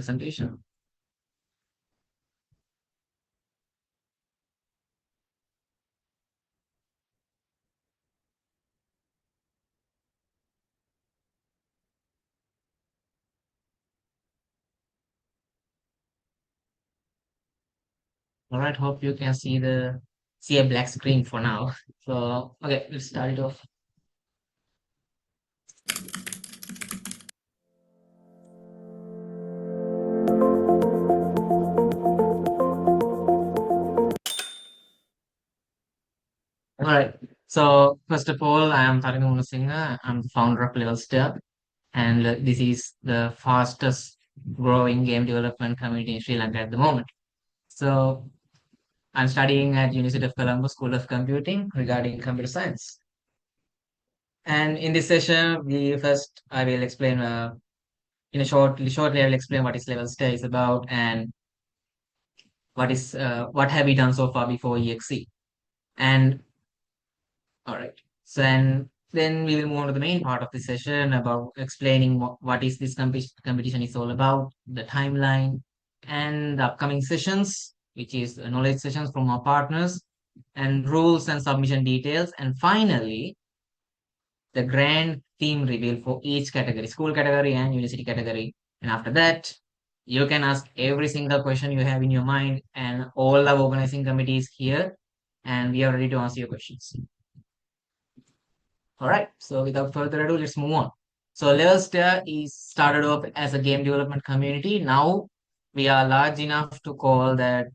presentation. All right, hope you can see a black screen for now. So okay, let's start it off. All right. So first of all, I am Tharindu Munasinghe. I'm the founder of Levelstair, and this is the fastest growing game development community in Sri Lanka at the moment. So I'm studying at University of Colombo School of Computing regarding computer science. And in this session, I will explain shortly I will explain what is Levelstair is about and what have we done so far before EXE. And all right. So and then we will move on to the main part of the session about explaining what is this competition is all about, the timeline, and the upcoming sessions, which is knowledge sessions from our partners, and rules and submission details, and finally the grand theme reveal for each category, school category and university category. And after that, you can ask every single question you have in your mind, and all the organizing committees here, and we are ready to answer your questions. All right. So without further ado, let's move on. So Levelstair is started off as a game development community. Now we are large enough to call that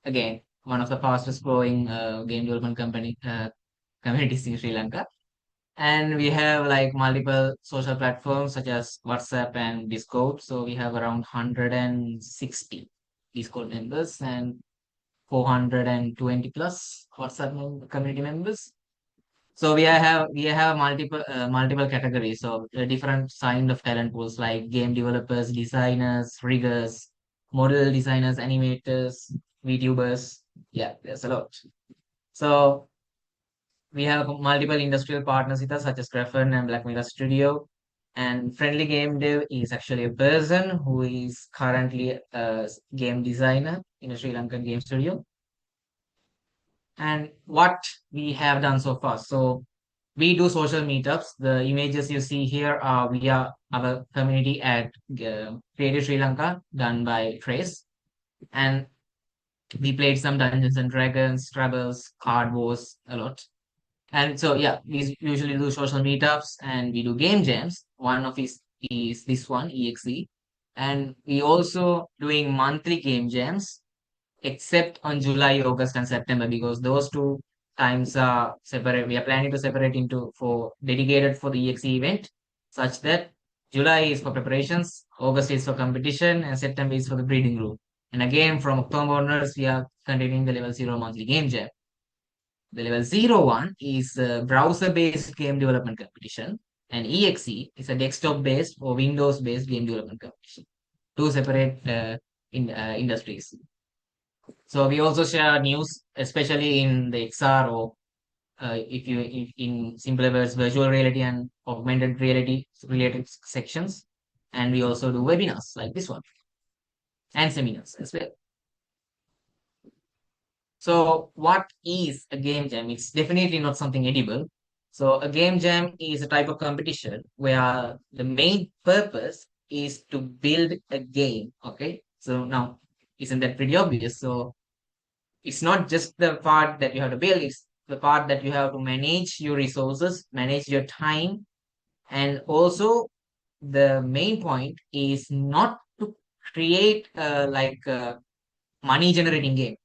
again one of the fastest growing game development communities in Sri Lanka. And we have like multiple social platforms such as WhatsApp and Discord. So we have around 160 Discord members and 420 plus community members. So we have multiple categories of different kind of talent pools like game developers, designers, riggers, model designers, animators, VTubers. Yeah, there's a lot. So we have multiple industrial partners with us, such as Graphene and Black Mirror Studio. And Friendly Game Dev is actually a person who is currently a game designer in a Sri Lankan game studio. And what we have done so far. So we do social meetups. The images you see here are via our community at Creative Sri Lanka, done by Trace. And we played some Dungeons and Dragons, Troubles, Card Wars, a lot. And so, yeah, we usually do social meetups and we do game jams. One of is this one, EXE. And we also doing monthly game jams, except on July, August, and September, because those two times are separate. We are planning to separate into for dedicated for the EXE event, such that July is for preparations, August is for competition, and September is for the breeding room. And again, from October onwards, we are continuing the level zero monthly game jam. The level zero one is a browser-based game development competition, and EXE is a desktop-based or Windows-based game development competition. Two separate industries. So we also share news, especially in the XR or if in simpler words, virtual reality and augmented reality related sections. And we also do webinars like this one and seminars as well. So what is a game jam? It's definitely not something edible. So a game jam is a type of competition where the main purpose is to build a game. Okay. So now, isn't that pretty obvious? So it's not just the part that you have to build, it's the part that you have to manage your resources, manage your time, and also the main point is not to create a money generating game.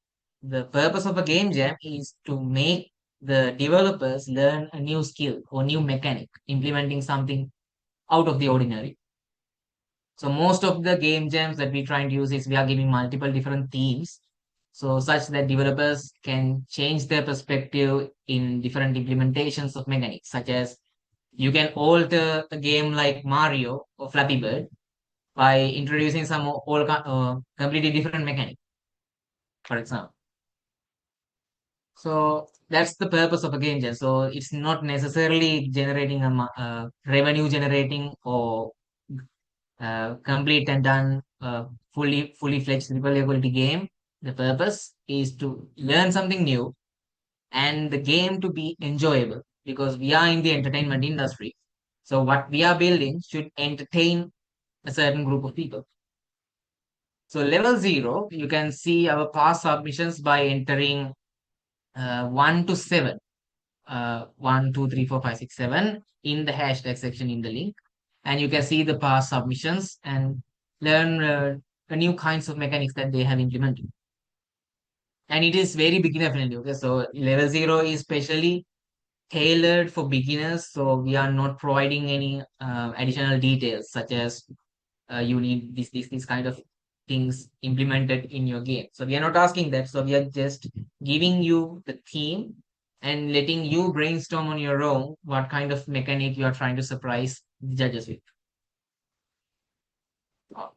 The purpose of a game jam is to make the developers learn a new skill or new mechanic, implementing something out of the ordinary. So most of the game jams that we try and use is we are giving multiple different themes, so such that developers can change their perspective in different implementations of mechanics, such as you can alter a game like Mario or Flappy Bird by introducing completely different mechanic, for example. So that's the purpose of a game jam. So it's not necessarily generating revenue generating or complete and done fully fledged triple A quality game. The purpose is to learn something new and the game to be enjoyable because we are in the entertainment industry. So what we are building should entertain a certain group of people. So level zero, you can see our past submissions by entering 1 to 7, 1, 2, 3, 4, 5, 6, 7 in the hashtag section in the link, and you can see the past submissions and learn the new kinds of mechanics that they have implemented. And it is very beginner friendly. Okay, so level zero is specially tailored for beginners. So we are not providing any additional details such as you need this kind of things implemented in your game. So we are not asking that. So we are just giving you the theme and letting you brainstorm on your own what kind of mechanic you are trying to surprise the judges with.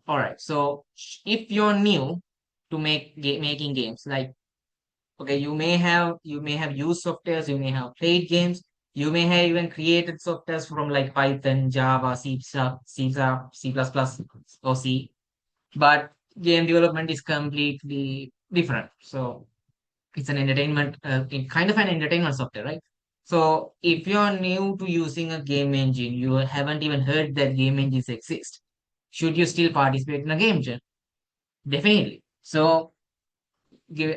All right. So if you're new to making games, like okay, you may have used softwares, you may have played games, you may have even created softwares from like Python, Java, C++, or C. But game development is completely different. So it's an entertainment, kind of an entertainment software, right? So if you're new to using a game engine, you haven't even heard that game engines exist. Should you still participate in a game jam? Definitely. So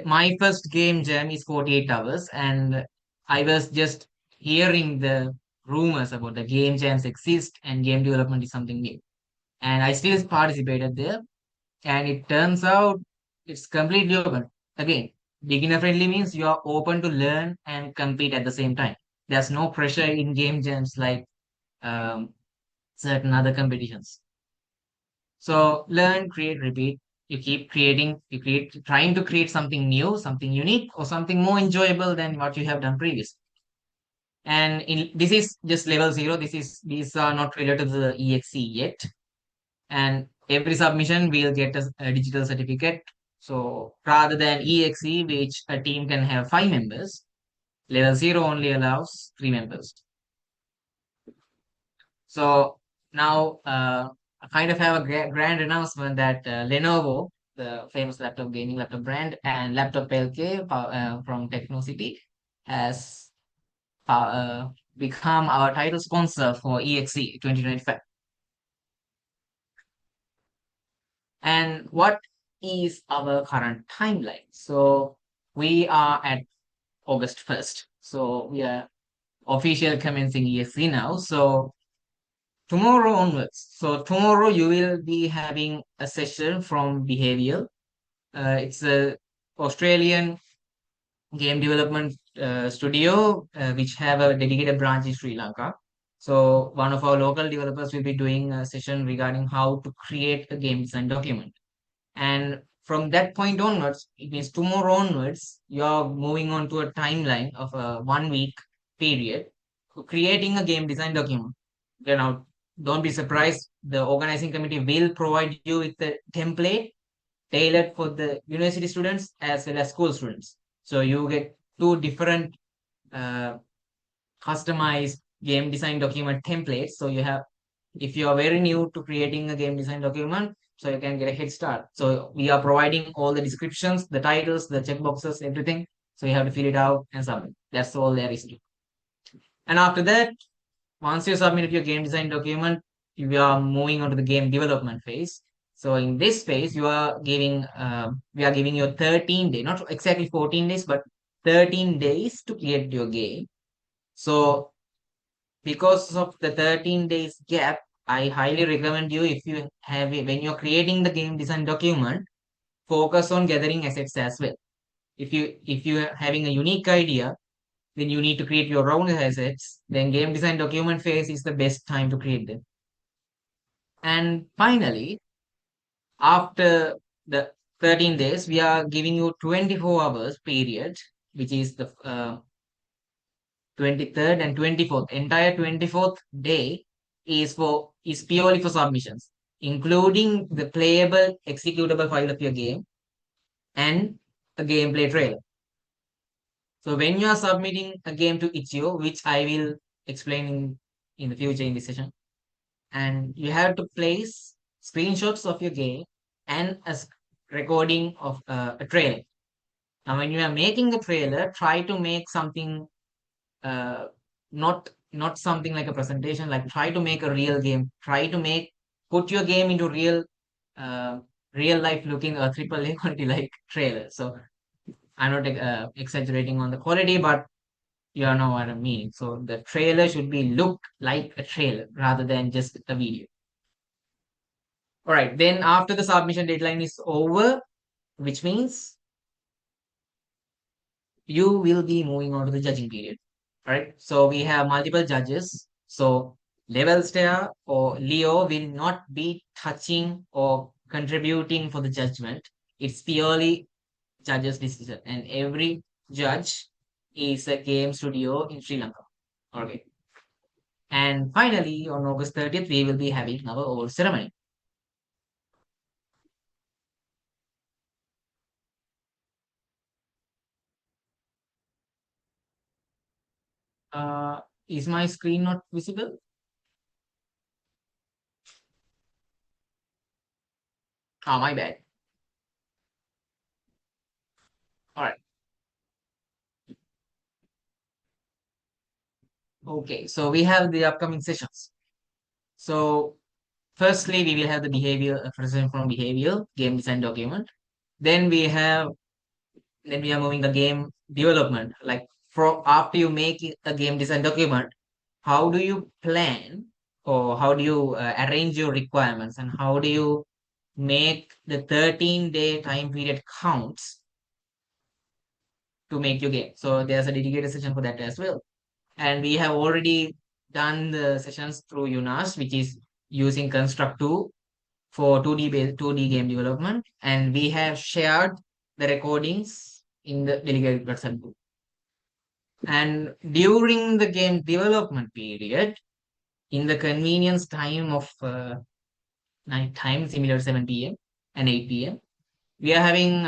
my first game jam is 48 hours, and I was just hearing the rumors about the game jams exist and game development is something new. And I still participated there, and it turns out it's completely open. Again, beginner friendly means you are open to learn and compete at the same time. There's no pressure in game jams like um, certain other competitions. So learn, create, repeat. You keep creating, trying to create something new, something unique, or something more enjoyable than what you have done previously. And this is just level zero. These are not related to the EXE yet. And every submission will get a digital certificate. So rather than EXE, which a team can have 5 members, level zero only allows 3 members. So now I kind of have a grand announcement that Lenovo, the famous gaming laptop brand, and Laptop LK from Techno City has become our title sponsor for EXE 2025. And what is our current timeline? So we are at August 1st. So we are officially commencing EXE now. So tomorrow onwards. So tomorrow you will be having a session from Behavioral. It's a Australian game development studio which have a dedicated branch in Sri Lanka. So one of our local developers will be doing a session regarding how to create a game design document. And from that point onwards, it means tomorrow onwards, you're moving on to a timeline of a 1 week period for creating a game design document. You know, don't be surprised. The organizing committee will provide you with the template tailored for the university students as well as school students. So you get two different uh, customized game design document templates. So you have, if you are very new to creating a game design document, so you can get a head start. So we are providing all the descriptions, the titles, the checkboxes, everything. So you have to fill it out and submit. That's all there is to. And after that, once you submit your game design document, you are moving on to the game development phase. So in this phase, we are giving you 13 days, not exactly 14 days, but 13 days to create your game. So because of the 13 days gap, I highly recommend you, if you have when you're creating the game design document, focus on gathering assets as well. If you're having a unique idea, then you need to create your own assets. Then game design document phase is the best time to create them. And finally, after the 13 days, we are giving you 24 hours period, which is the 23rd and 24th. Entire 24th day is purely for submissions, including the playable executable file of your game and a gameplay trailer. So when you are submitting a game to Itch.io, which I will explain in the future in this session, and you have to place screenshots of your game and recording of a trailer. Now, when you are making the trailer, try to make something uh, not something like a presentation. Like try to make a real game. Try to put your game into uh, real life looking triple A quality like trailer. So I'm not exaggerating on the quality, but you know what I mean. So the trailer should be look like a trailer rather than just a video. All right. Then after the submission deadline is over, which means you will be moving on to the judging period. All right. So we have multiple judges. So Levelstair or Leo will not be touching or contributing for the judgment. It's purely judge's decision, and every judge is a game studio in Sri Lanka. Okay. And finally, on August 30th, we will be having our award ceremony. Uh, is my screen not visible? Oh, my bad. All right. Okay. So we have the upcoming sessions. So firstly, we will have the behavior, presentation from behavior, game design document. Then we have, then we are moving the game development. Like for after you make a game design document, how do you plan or how do you arrange your requirements and how do you make the 13-day time period counts to make your game? So there's a dedicated session for that as well. And we have already done the sessions through UNAS, which is using Construct 2 for 2D game development. And we have shared the recordings in the delegated person group. And during the game development period, in the convenience time of night time, similar 7 p.m. and 8 p.m., we are having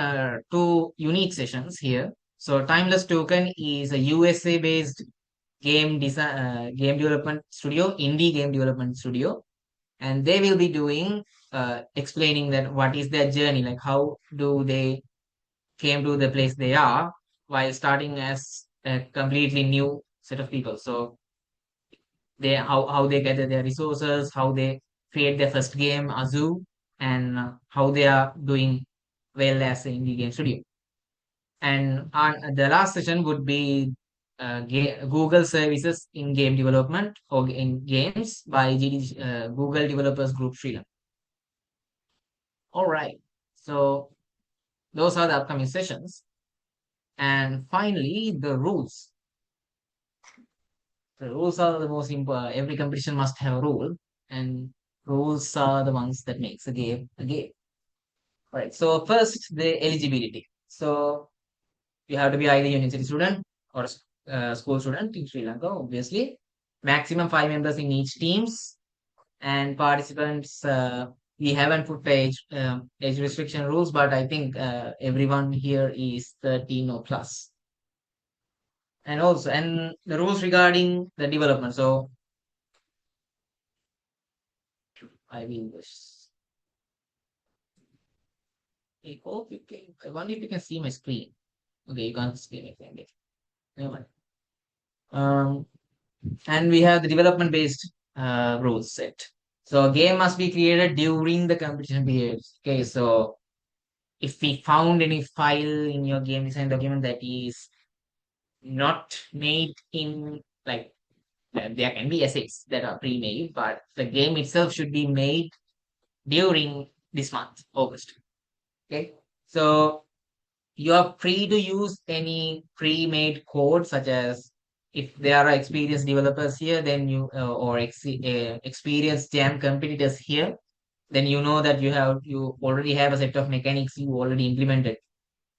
two unique sessions here. So Timeless Token is a USA based game development studio, indie game development studio, and they will be doing explaining that what is their journey, like how do they came to the place they are while starting as a completely new set of people. So they how they gather their resources, how they create their first game, Azu, and how they are doing well as an indie game studio. And on the last session would be Google services in game development or in games by Google Developers Group Sri Lanka. All right. So those are the upcoming sessions. And finally, the rules. The rules are the most important. Every competition must have a rule, and rules are the ones that makes a game a game. All right. So first, the eligibility. So you have to be either university student or school student in Sri Lanka, obviously. Maximum 5 members in each teams and participants. We haven't put the age restriction rules, but I think everyone here is 13 or plus. And also, and the rules regarding the development. So I will just. I hope you can. I wonder if you can see my screen. Okay, you can't see anything. Never mind. Um, and we have the development based rules set. So a game must be created during the competition period. Okay, so if we found any file in your game design document that is not made in like there can be assets that are pre-made, but the game itself should be made during this month, August. Okay, so you are free to use any pre-made code such as if there are experienced developers here, then you or experienced jam competitors here, then you know that you already have a set of mechanics you already implemented.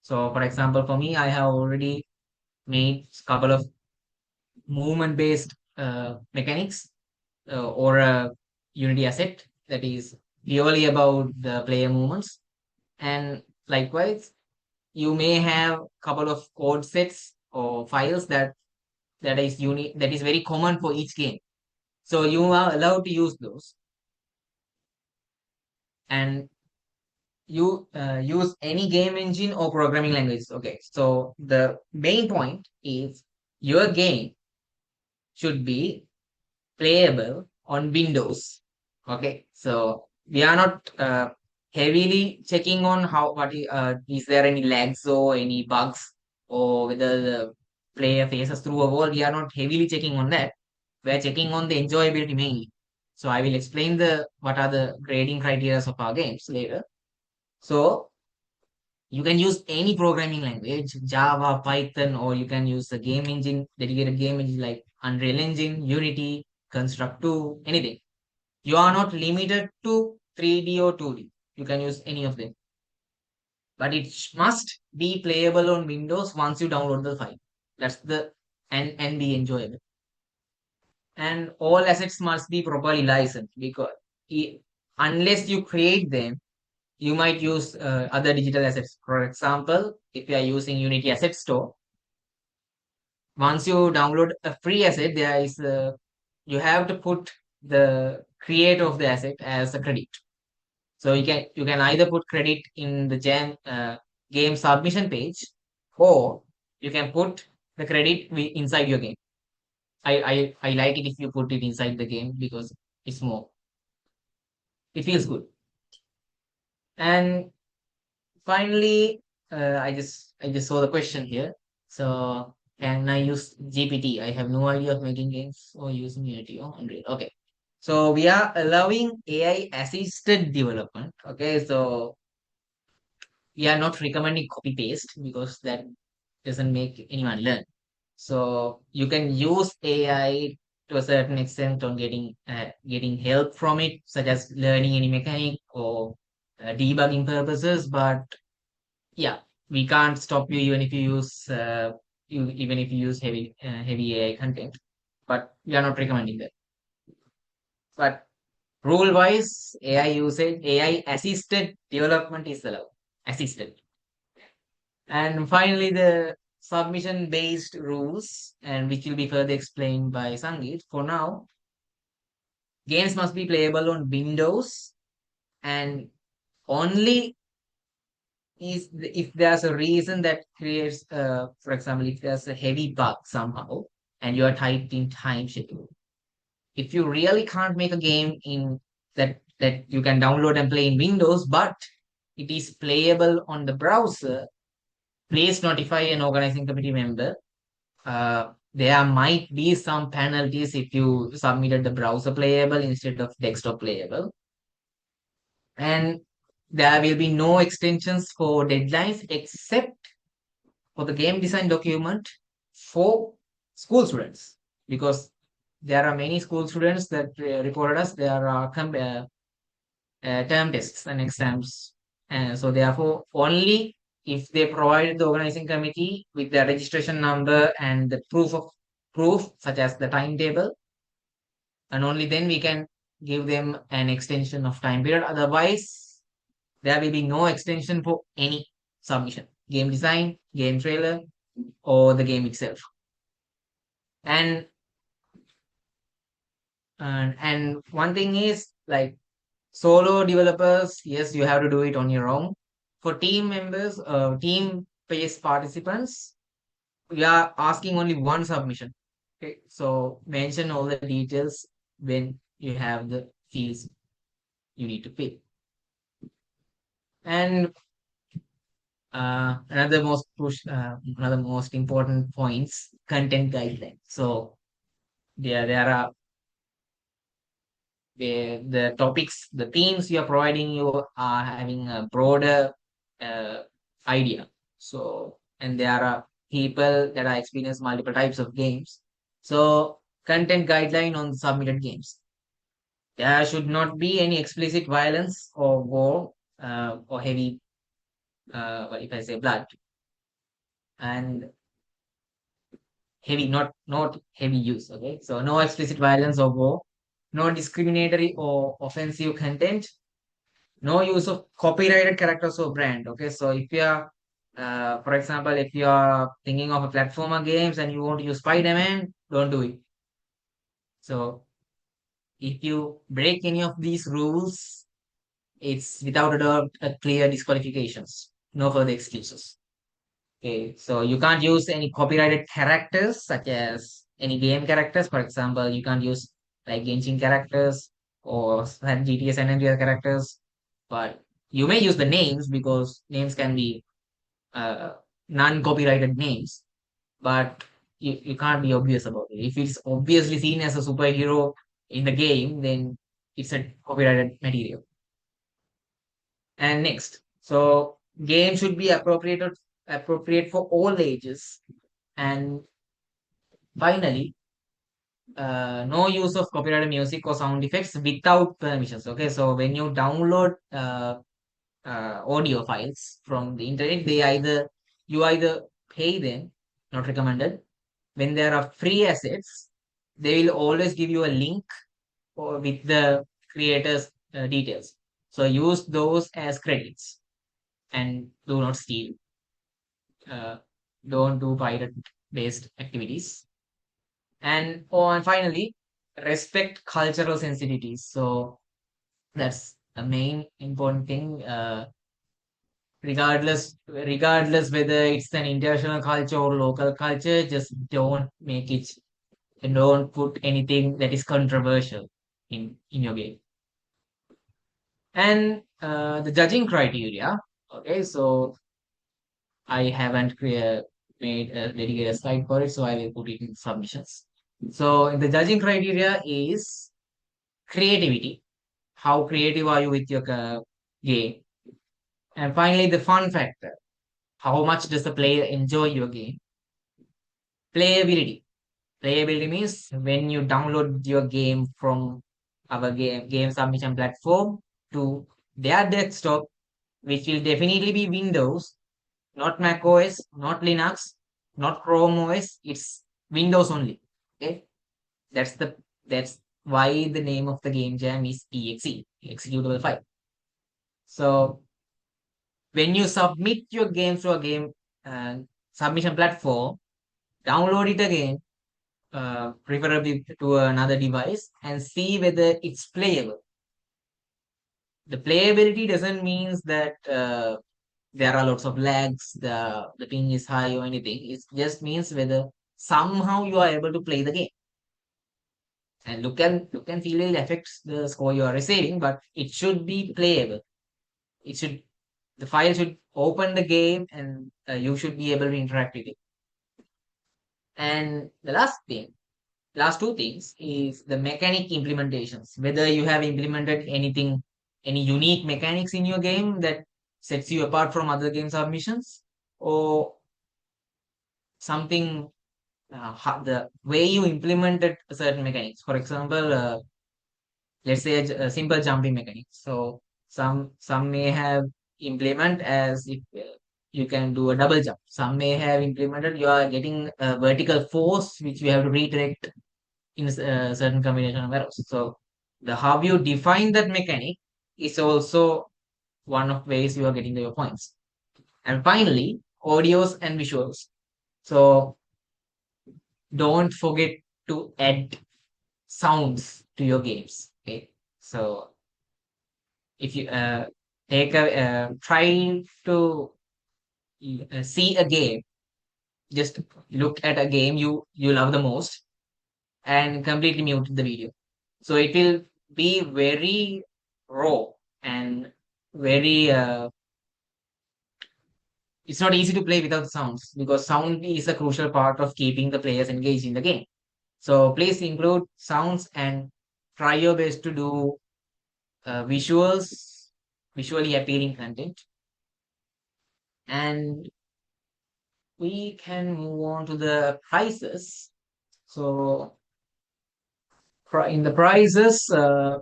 So for example, for me, I have already made a couple of movement based mechanics or a unity asset that is purely about the player movements. And likewise, you may have a couple of code sets or files that is very common for each game. So you are allowed to use those. and you use any game engine or programming language. Okay, so the main point is your game should be playable on Windows. Okay, so we are not heavily checking on how is there any lags or any bugs, or whether the player faces through a wall. We are not heavily checking on that. We are checking on the enjoyability mainly. So I will explain the what are the grading criteria of our games later. So you can use any programming language, Java, Python, or you can use a game engine, dedicated game engine like Unreal Engine, Unity, Construct 2, anything. You are not limited to 3D or 2D. You can use any of them. But it must be playable on Windows once you download the file. That's the and be enjoyable. And all assets must be properly licensed because i- unless you create them, you might use other digital assets. For example, if you are using Unity Asset Store, once you download a free asset, there is you have to put the creator of the asset as a credit. So you can either put credit in the game submission page, or you can put the credit inside your game. I like it if you put it inside the game because it's more. It feels good. And finally, I just saw the question here. So can I use GPT? I have no idea of making games or using Unity or Unreal. Okay. So we are allowing AI assisted development. Okay. So we are not recommending copy paste because that doesn't make anyone learn. So you can use AI to a certain extent on getting help from it, such as learning any mechanic or debugging purposes. But yeah, we can't stop you even if you use even if you use heavy AI content. But we are not recommending that. But rule wise, AI usage, AI assisted development is allowed. Assisted. And finally, the submission based rules, and which will be further explained by Sangeet. For now, games must be playable on Windows, and only if there's a reason that creates, for example, if there's a heavy bug somehow and you are tight in time schedule. If you really can't make a game in that you can download and play in Windows, but it is playable on the browser, please notify an organizing committee member. There might be some penalties if you submitted the browser playable instead of desktop playable. And there will be no extensions for deadlines except for the game design document for school students. Because there are many school students that reported us there are term tests and exams. And so therefore, only if they provide the organizing committee with their registration number and the proof, such as the timetable, and only then we can give them an extension of time period. Otherwise, there will be no extension for any submission, game design, game trailer, or the game itself. And and one thing is like solo developers, yes, you have to do it on your own. For team members, team-based participants, we are asking only one submission. Okay, so mention all the details when you have the fields you need to fill. And another most important points, content guidelines. So there are the topics, the themes you are providing, you are having a broader uh, idea. So, and there are people that are experienced multiple types of games. So, content guideline on submitted games. There should not be any explicit violence or gore or heavy, what if I say blood, and heavy, not heavy use. Okay, so no explicit violence or gore, no discriminatory or offensive content, no use of copyrighted characters or brand. Okay, so if you are for example, if you are thinking of a platformer games and you want to use Spider-Man, don't do it. So if you break any of these rules, It's without a doubt a clear disqualifications. No further excuses. Okay, so you can't use any copyrighted characters such as any game characters. For example, you can't use like Genshin characters or GTA San Andreas characters, but you may use the names because names can be uh, non-copyrighted names, but you can't be obvious about it. If it's obviously seen as a superhero in the game, then it's a copyrighted material. And next, so game should be appropriate for all ages. And finally, no use of copyrighted music or sound effects without permissions. Okay, so when you download audio files from the internet, you either pay them, not recommended. When there are free assets, they will always give you a link or with the creator's details. So use those as credits and do not steal. Uh, don't do pirate based activities. And finally, respect cultural sensitivities. So that's the main important thing. Regardless whether it's an international culture or local culture, just don't make it and don't put anything that is controversial in your game. And the judging criteria. Okay, so I haven't made a dedicated slide for it, so I will put it in submissions. So the judging criteria is creativity. How creative are you with your game? And finally, the fun factor. How much does the player enjoy your game? Playability. Playability means when you download your game from our game submission platform to their desktop, which will definitely be Windows, not Mac OS, not Linux, not Chrome OS. It's Windows only. Okay, that's the that's why the name of the game jam is EXE, executable file. So when you submit your game to a game uh, submission platform, download it again, preferably to another device, and see whether it's playable. The playability doesn't mean that there are lots of lags, the ping is high or anything. It just means whether somehow you are able to play the game. And look and feel will affect the score you are receiving, but it should be playable. It should the file should open the game and you should be able to interact with it. And the last two things is the mechanic implementations. Whether you have implemented any unique mechanics in your game that sets you apart from other game submissions, or something the way you implemented certain mechanics. For example, let's say a simple jumping mechanic. So some may have implement as if you can do a double jump. Some may have implemented you are getting a vertical force which you have to redirect in a certain combination of arrows. So the how you define that mechanic is also one of ways you are getting your points. And finally, audios and visuals. So don't forget to add sounds to your games. Okay, so if you take a try to see a game, just look at a game you love the most and completely mute the video. So it will be very raw and very it's not easy to play without sounds because sound is a crucial part of keeping the players engaged in the game. So please include sounds and try your best to do visually appealing content. And we can move on to the prices. So in the prices, a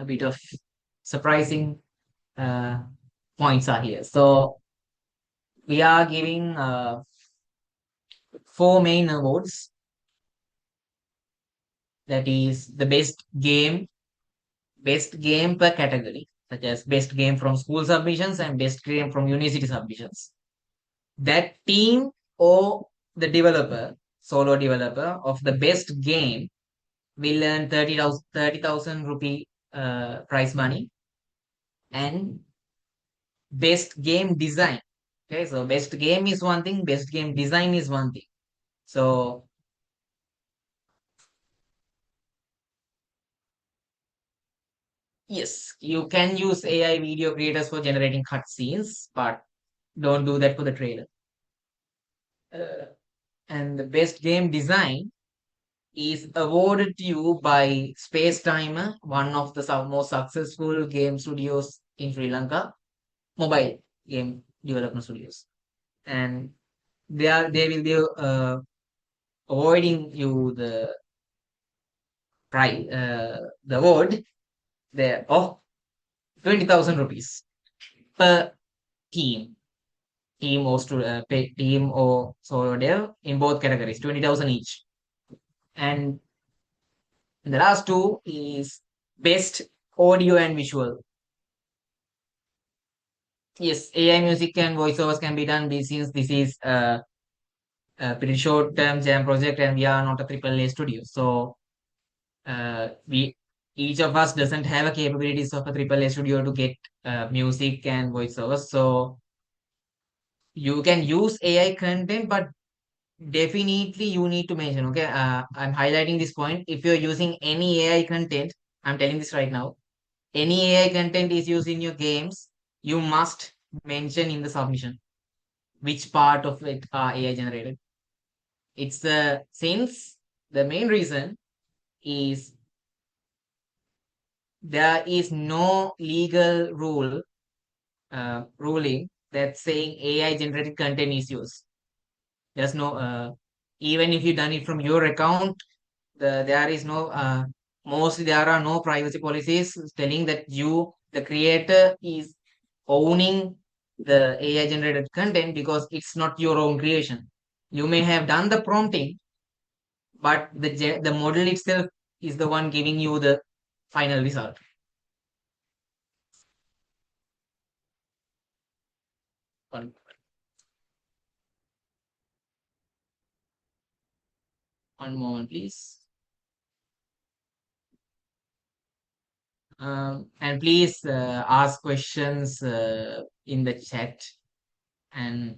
bit of surprising uh, points are here. So we are giving four main awards. That is the best game per category, such as best game from school submissions and best game from university submissions. That team or the solo developer of the best game will earn 30,000 rupee prize money. and best game design. Okay, so best game is one thing, best game design is one thing. So yes, you can use AI video creators for generating cutscenes, but don't do that for the trailer. Uh, and the best game design is awarded to you by Space Timer, one of the most successful game studios in Sri Lanka, mobile game development studios. And they will be awarding you the prize, the award there of 20,000 rupees per team, team or solo dev in both categories, 20,000 each. And the last two is best audio and visual. Yes, AI music and voiceovers can be done since this is a pretty short term jam project and we are not a triple A studio. So we each of us doesn't have a capabilities of a triple A studio to get music and voiceovers. So you can use AI content, but definitely you need to mention. Okay, I'm highlighting this point. If you're using any AI content, I'm telling this right now. Any AI content is used in your games, you must mention in the submission which part of it are AI generated. It's the since the main reason is there is no legal ruling that saying AI generated content is used. There's no even if you done it from your account, there is no mostly there are no privacy policies telling that you the creator is owning the AI generated content because it's not your own creation. You may have done the prompting, but the model itself is the one giving you the final result. One, one moment, please. And please ask questions in the chat. And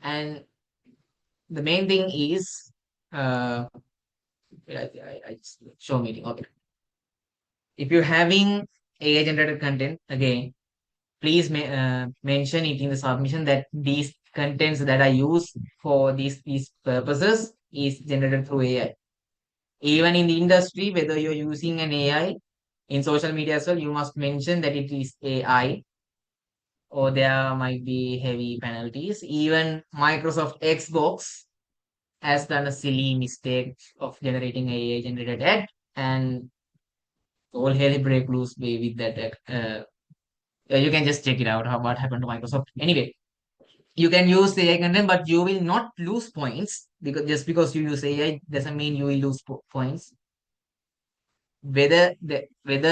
and the main thing is show meeting. Okay, if you're having AI generated content again, please mention it in the submission that these contents that I use for these purposes is generated through AI. Even in the industry, whether you're using an AI in social media as well, you must mention that it is AI or there might be heavy penalties. Even Microsoft Xbox has done a silly mistake of generating AI generated ad and all hell break loose with that. You can just check it out how what happened to Microsoft. Anyway, you can use AI content, but you will not lose points because just because you use AI doesn't mean you will lose points. Whether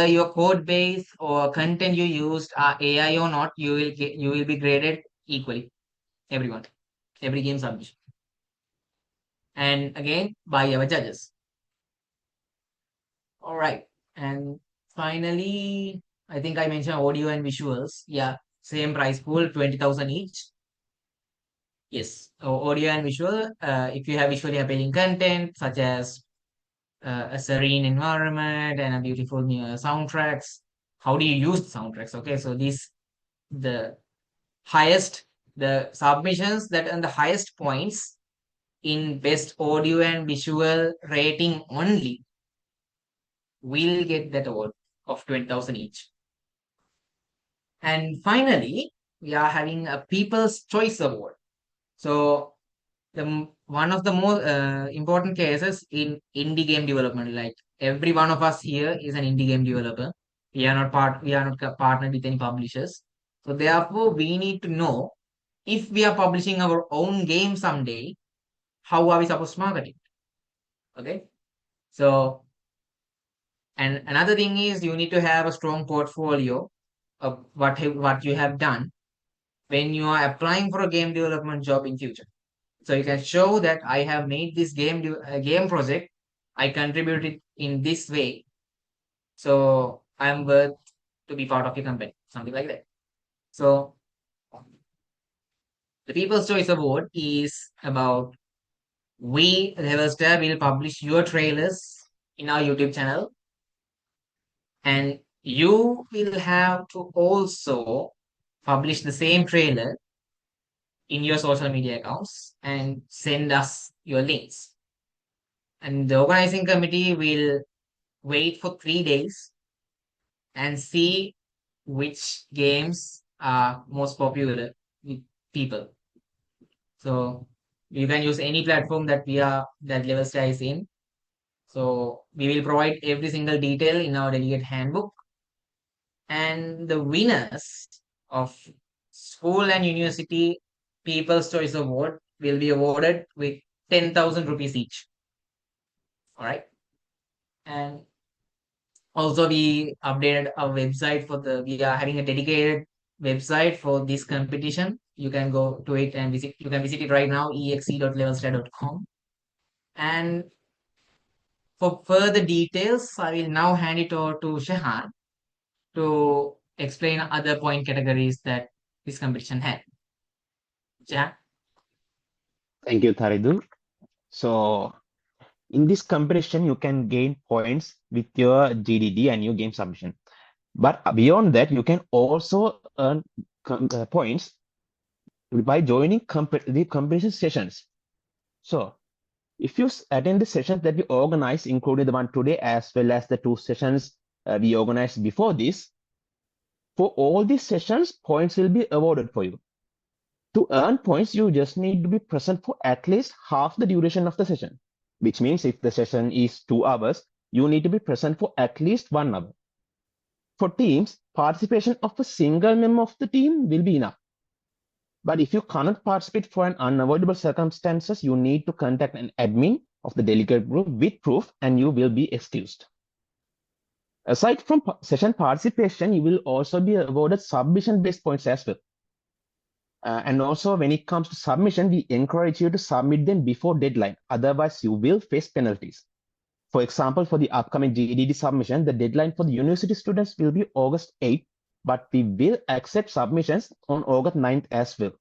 your code base or content you used are AI or not, you will be graded equally. Everyone, every game submission, and again by our judges. All right, and finally, I think I mentioned audio and visuals. Yeah, same price pool, 20,000 each. Yes, audio and visual. If you have visually appealing content such as a serene environment and a beautiful soundtracks, how do you use the soundtracks? Okay, so this the highest the submissions that and the highest points in best audio and visual rating only will get that award of 20,000 each. And finally, we are having a People's Choice Award. So one of the more important cases in indie game development, like every one of us here is an indie game developer. We are not partnered with any publishers. So therefore, we need to know if we are publishing our own game someday, how are we supposed to market it? Okay. So, and another thing is you need to have a strong portfolio of what you have done when you are applying for a game development job in future. So you can show that I have made this game project. I contributed in this way. So I'm worth to be part of your company, something like that. So the People's Choice Award is about we, Levelstair, will publish your trailers in our YouTube channel, and you will have to also publish the same trailer in your social media accounts and send us your links. And the organizing committee will wait for 3 days and see which games are most popular with people. So you can use any platform that Levelstair is in. So we will provide every single detail in our delegate handbook, and the winners of school and university People's Choice Award will be awarded with 10,000 rupees each. All right. And also we updated our website we are having a dedicated website for this competition. You can go to it and you can visit it right now, exe.levelstair.com. And for further details, I will now hand it over to Shahan to explain other point categories that this competition had. Shahan? Thank you, Tharindu. So, in this competition, you can gain points with your GDD and your game submission. But beyond that, you can also earn points by joining the competition sessions. So, if you attend the sessions that we organize, including the one today, as well as the 2 sessions we organized before this, for all these sessions, points will be awarded for you. To earn points, you just need to be present for at least half the duration of the session, which means if the session is 2 hours, you need to be present for at least 1 hour. For teams, participation of a single member of the team will be enough. But if you cannot participate for an unavoidable circumstances, you need to contact an admin of the delegate group with proof and you will be excused. Aside from session participation, you will also be awarded submission-based points as well. And also, when it comes to submission, we encourage you to submit them before deadline. Otherwise, you will face penalties. For example, for the upcoming GEDD submission, the deadline for the university students will be August 8th, but we will accept submissions on August 9th as well.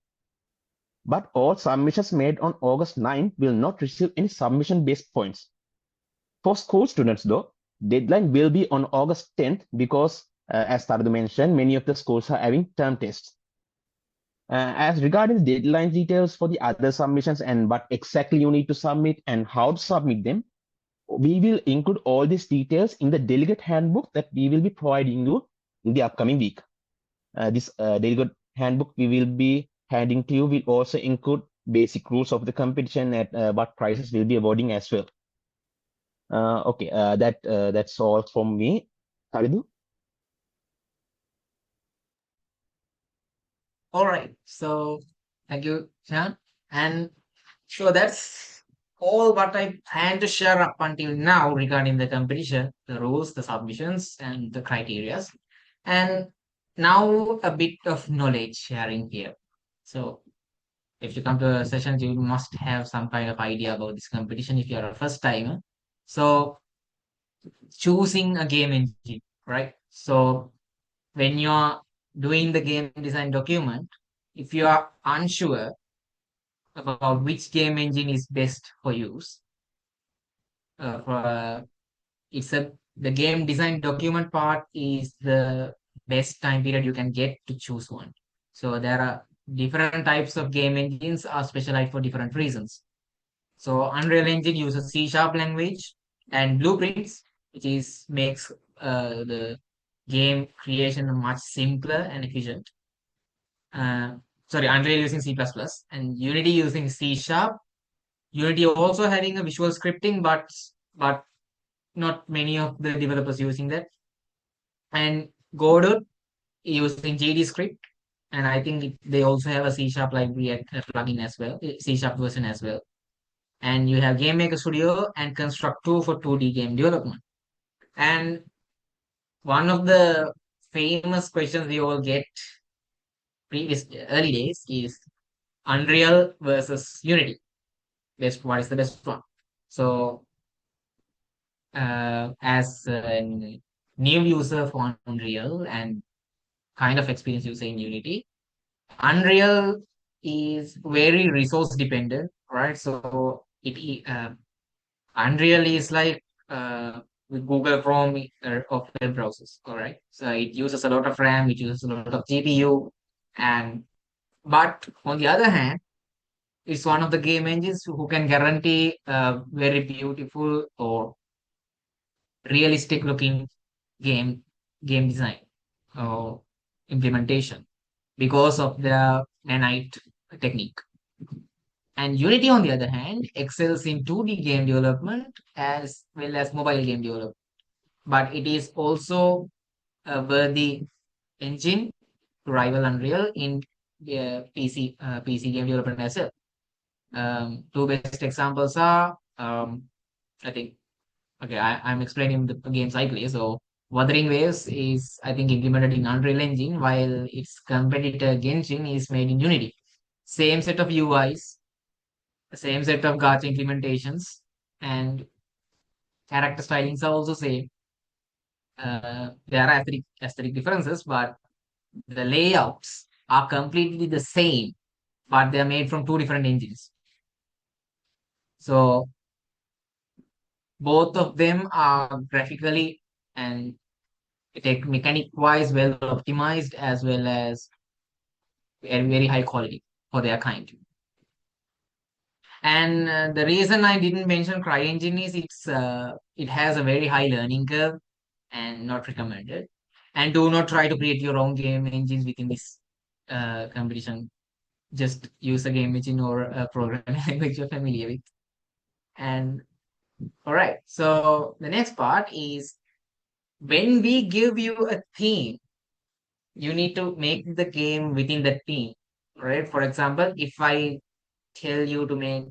But all submissions made on August 9th will not receive any submission-based points. For school students, though, deadline will be on August 10th because, as Tharindu mentioned, many of the schools are having term tests. As regarding the deadline details for the other submissions and what exactly you need to submit and how to submit them, we will include all these details in the delegate handbook that we will be providing you in the upcoming week. This delegate handbook we will be handing to you will also include basic rules of the competition and what prizes we'll be awarding as well. Okay, that's all from me. Tharindu? All right. So thank you, Shahan. And so that's all what I plan to share up until now regarding the competition, the rules, the submissions, and the criterias. And now a bit of knowledge sharing here. So if you come to a session, you must have some kind of idea about this competition if you're a first timer. So choosing a game engine, right? So when you're doing the game design document, if you are unsure about which game engine is best for use, for it's a the game design document part is the best time period you can get to choose one. So there are different types of game engines are specialized for different reasons. So Unreal Engine uses C sharp language and blueprints, which is makes the game creation much simpler and efficient. Uh, sorry, Unreal using C++ and Unity using C sharp. Unity also having a visual scripting, but not many of the developers using that. And Godot using GD script, and I think they also have a C sharp library plugin as well, C sharp version as well. And you have Game Maker Studio and Construct 2 for 2D game development. And one of the famous questions we all get previous early days is Unreal versus Unity. What is the best one? So as new user for Unreal and kind of experience using Unity. Unreal is very resource dependent, right? So Unreal is like with Google Chrome of web browsers, all right? So it uses a lot of RAM, it uses a lot of GPU, and but on the other hand, it's one of the game engines who can guarantee very beautiful or realistic looking game game design or implementation because of the nanite technique. And Unity, on the other hand, excels in 2D game development as well as mobile game development. But it is also a worthy engine to rival Unreal in PC game development as well. Two best examples are, I think, okay, I'm explaining the games I play. So, Wuthering Waves is, I think, implemented in Unreal Engine, while its competitor Genshin is made in Unity. Same set of UIs, same set of gacha implementations, and character stylings are also same. There are aesthetic differences, but the layouts are completely the same, but they are made from two different engines. So both of them are graphically and tech mechanic wise well optimized as well as very high quality for their kind. And the reason I didn't mention CryEngine is it has a very high learning curve and not recommended. And do not try to create your own game engines within this competition. Just use a game engine or a programming language you're familiar with. And all right, so the next part is when we give you a theme, you need to make the game within the theme, right? For example, if I tell you to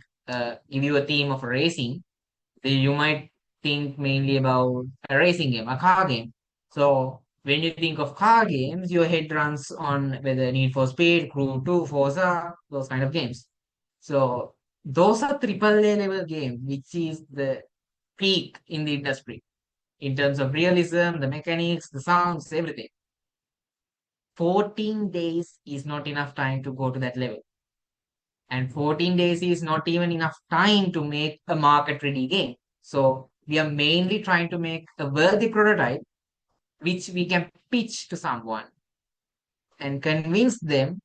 give you a theme of racing, then you might think mainly about a racing game, a car game. So when you think of car games, your head runs on whether Need for Speed, Crew 2, Forza, those kind of games. So those are triple A level games, which is the peak in the industry in terms of realism, the mechanics, the sounds, everything. 14 days is not enough time to go to that level. And 14 days is not even enough time to make a market ready game. So we are mainly trying to make a worthy prototype which we can pitch to someone and convince them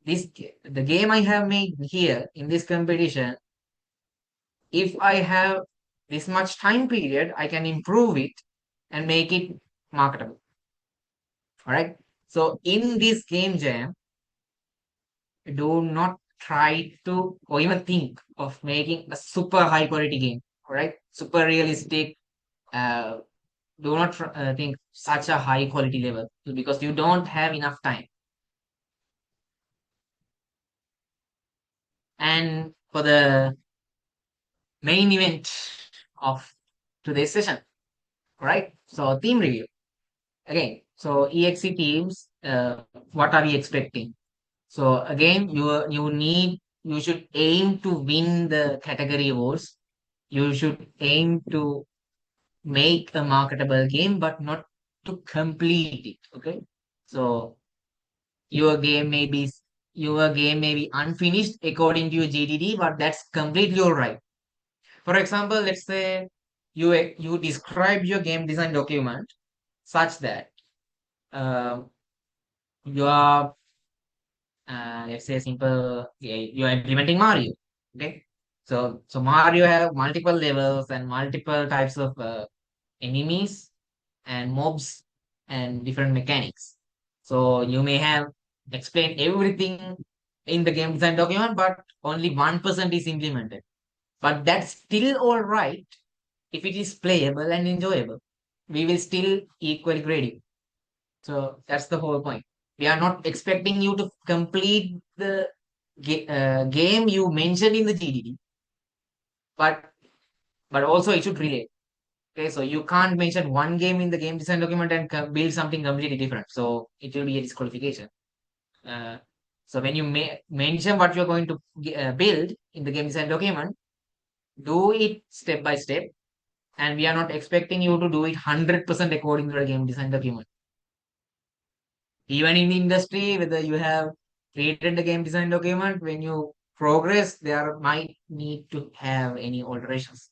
the game I have made here in this competition, if I have this much time period, I can improve it and make it marketable. All right. So in this game jam, do not try to or even think of making a super high quality game. All right. Super realistic. Uh, do not think such a high quality level because you don't have enough time. And for the main event of today's session, right? So team review again. So EXE teams, what are we expecting? So again, you should aim to win the category awards. You should aim to make a marketable game, but not to complete it. Okay. So your game may be your game may be unfinished according to your GDD, but that's completely all right. For example, let's say you describe your game design document such that uh, you are let's say simple, yeah, you are implementing Mario. Okay, so Mario have multiple levels and multiple types of enemies and mobs and different mechanics. So you may have explained everything in the game design document, but only 1% is implemented. But that's still all right if it is playable and enjoyable. We will still equally grade you. So that's the whole point. We are not expecting you to complete the game you mentioned in the GDD, but also it should relate. Okay, so you can't mention one game in the game design document and build something completely different. So it will be a disqualification. Uh, so when you mention what you're going to build in the game design document, do it step by step. and we are not expecting you to do it 100% according to the game design document. Even in the industry, whether you have created the game design document, when you progress, there might need to have any alterations,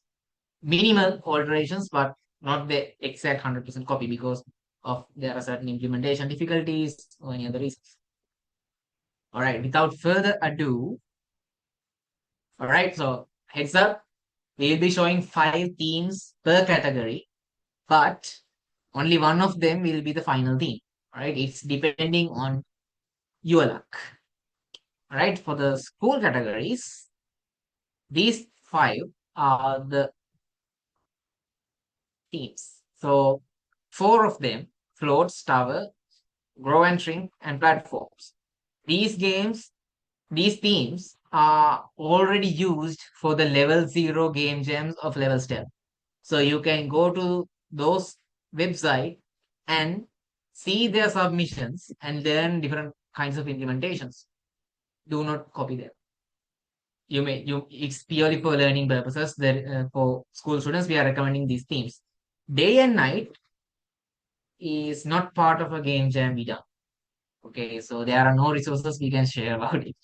minimal alterations, but not the exact 100% copy because of there are certain implementation difficulties or any other reasons. All right, without further ado, all right, so heads up, we'll be showing 5 themes per category, but only one of them will be the final theme. All right, it's depending on your luck. All right, for the school categories, these 5 are the themes. So 4 of them, floats, tower, grow and shrink, and platforms. These games, these themes are already used for the level 0 game jams of Levelstair. So you can go to those website and see their submissions and learn different kinds of implementations. Do not copy them. It's purely for learning purposes. That for school students, we are recommending these themes. Day and night is not part of a game jam we done. Okay, so there are no resources we can share about it.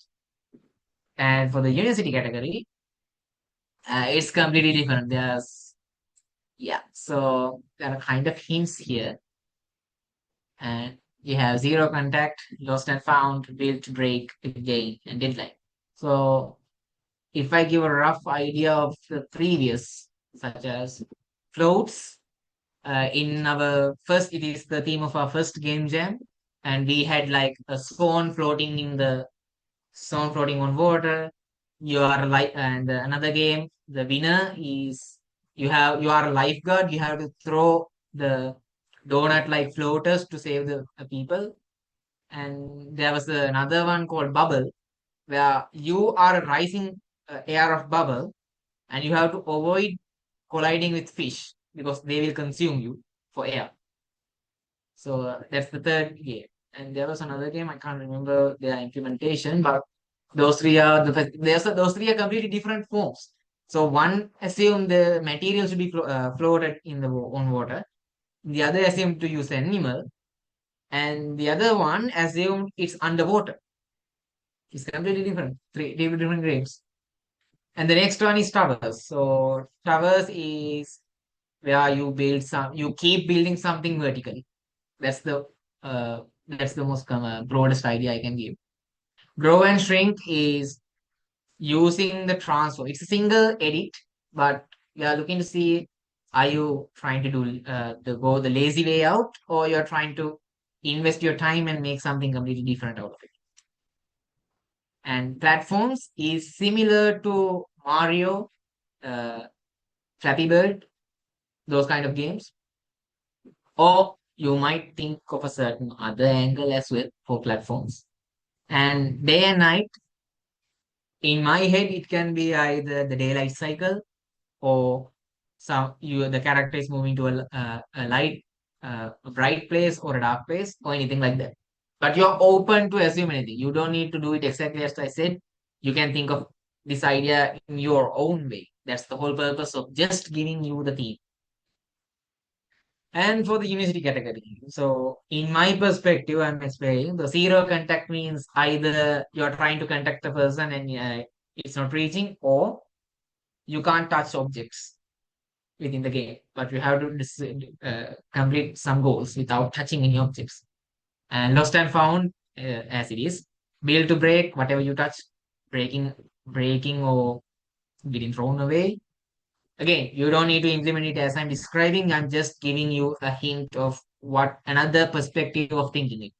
And for the university category, it's completely different. So there are kind of hints here. And you have zero contact, lost and found, build, break, gain, and deadline. So if I give a rough idea of the previous, such as floats, in our first, it is the theme of our first game jam, and we had like a swan floating on water. You are like, and another game, the winner is you are a lifeguard. You have to throw the donut like floaters to save the people. And there was another one called bubble, where you are a rising air of bubble, and you have to avoid colliding with fish because they will consume you for air. So that's the third game. And there was another game, I can't remember their implementation, but those three are completely different forms. So one assume the material should be floated in the on water. The other assumed to use animal, and the other one assumed it's underwater. It's completely different. Three different games. And the next one is towers. So towers is where you keep building something vertically. That's the most broadest idea I can give. Grow and shrink is using the transform. It's a single edit, but we are looking to see, are you trying to do go the lazy way out, or you're trying to invest your time and make something completely different out of it. And platforms is similar to Mario, uh, Flappy Bird, those kind of games. Or you might think of a certain other angle as well for platforms. And day and night, in my head, it can be either the daylight cycle or the character is moving to a light, a bright place or a dark place or anything like that. But you're open to assume anything. You don't need to do it exactly as I said. You can think of this idea in your own way. That's the whole purpose of just giving you the theme. And for the university category, so in my perspective, I'm explaining the zero contact means either you're trying to contact the person and it's not reaching, or you can't touch objects within the game, but you have to complete some goals without touching any objects. And lost and found, as it is, build to break, whatever you touch, breaking or getting thrown away. Again, you don't need to implement it as I'm describing. I'm just giving you a hint of what another perspective of thinking it.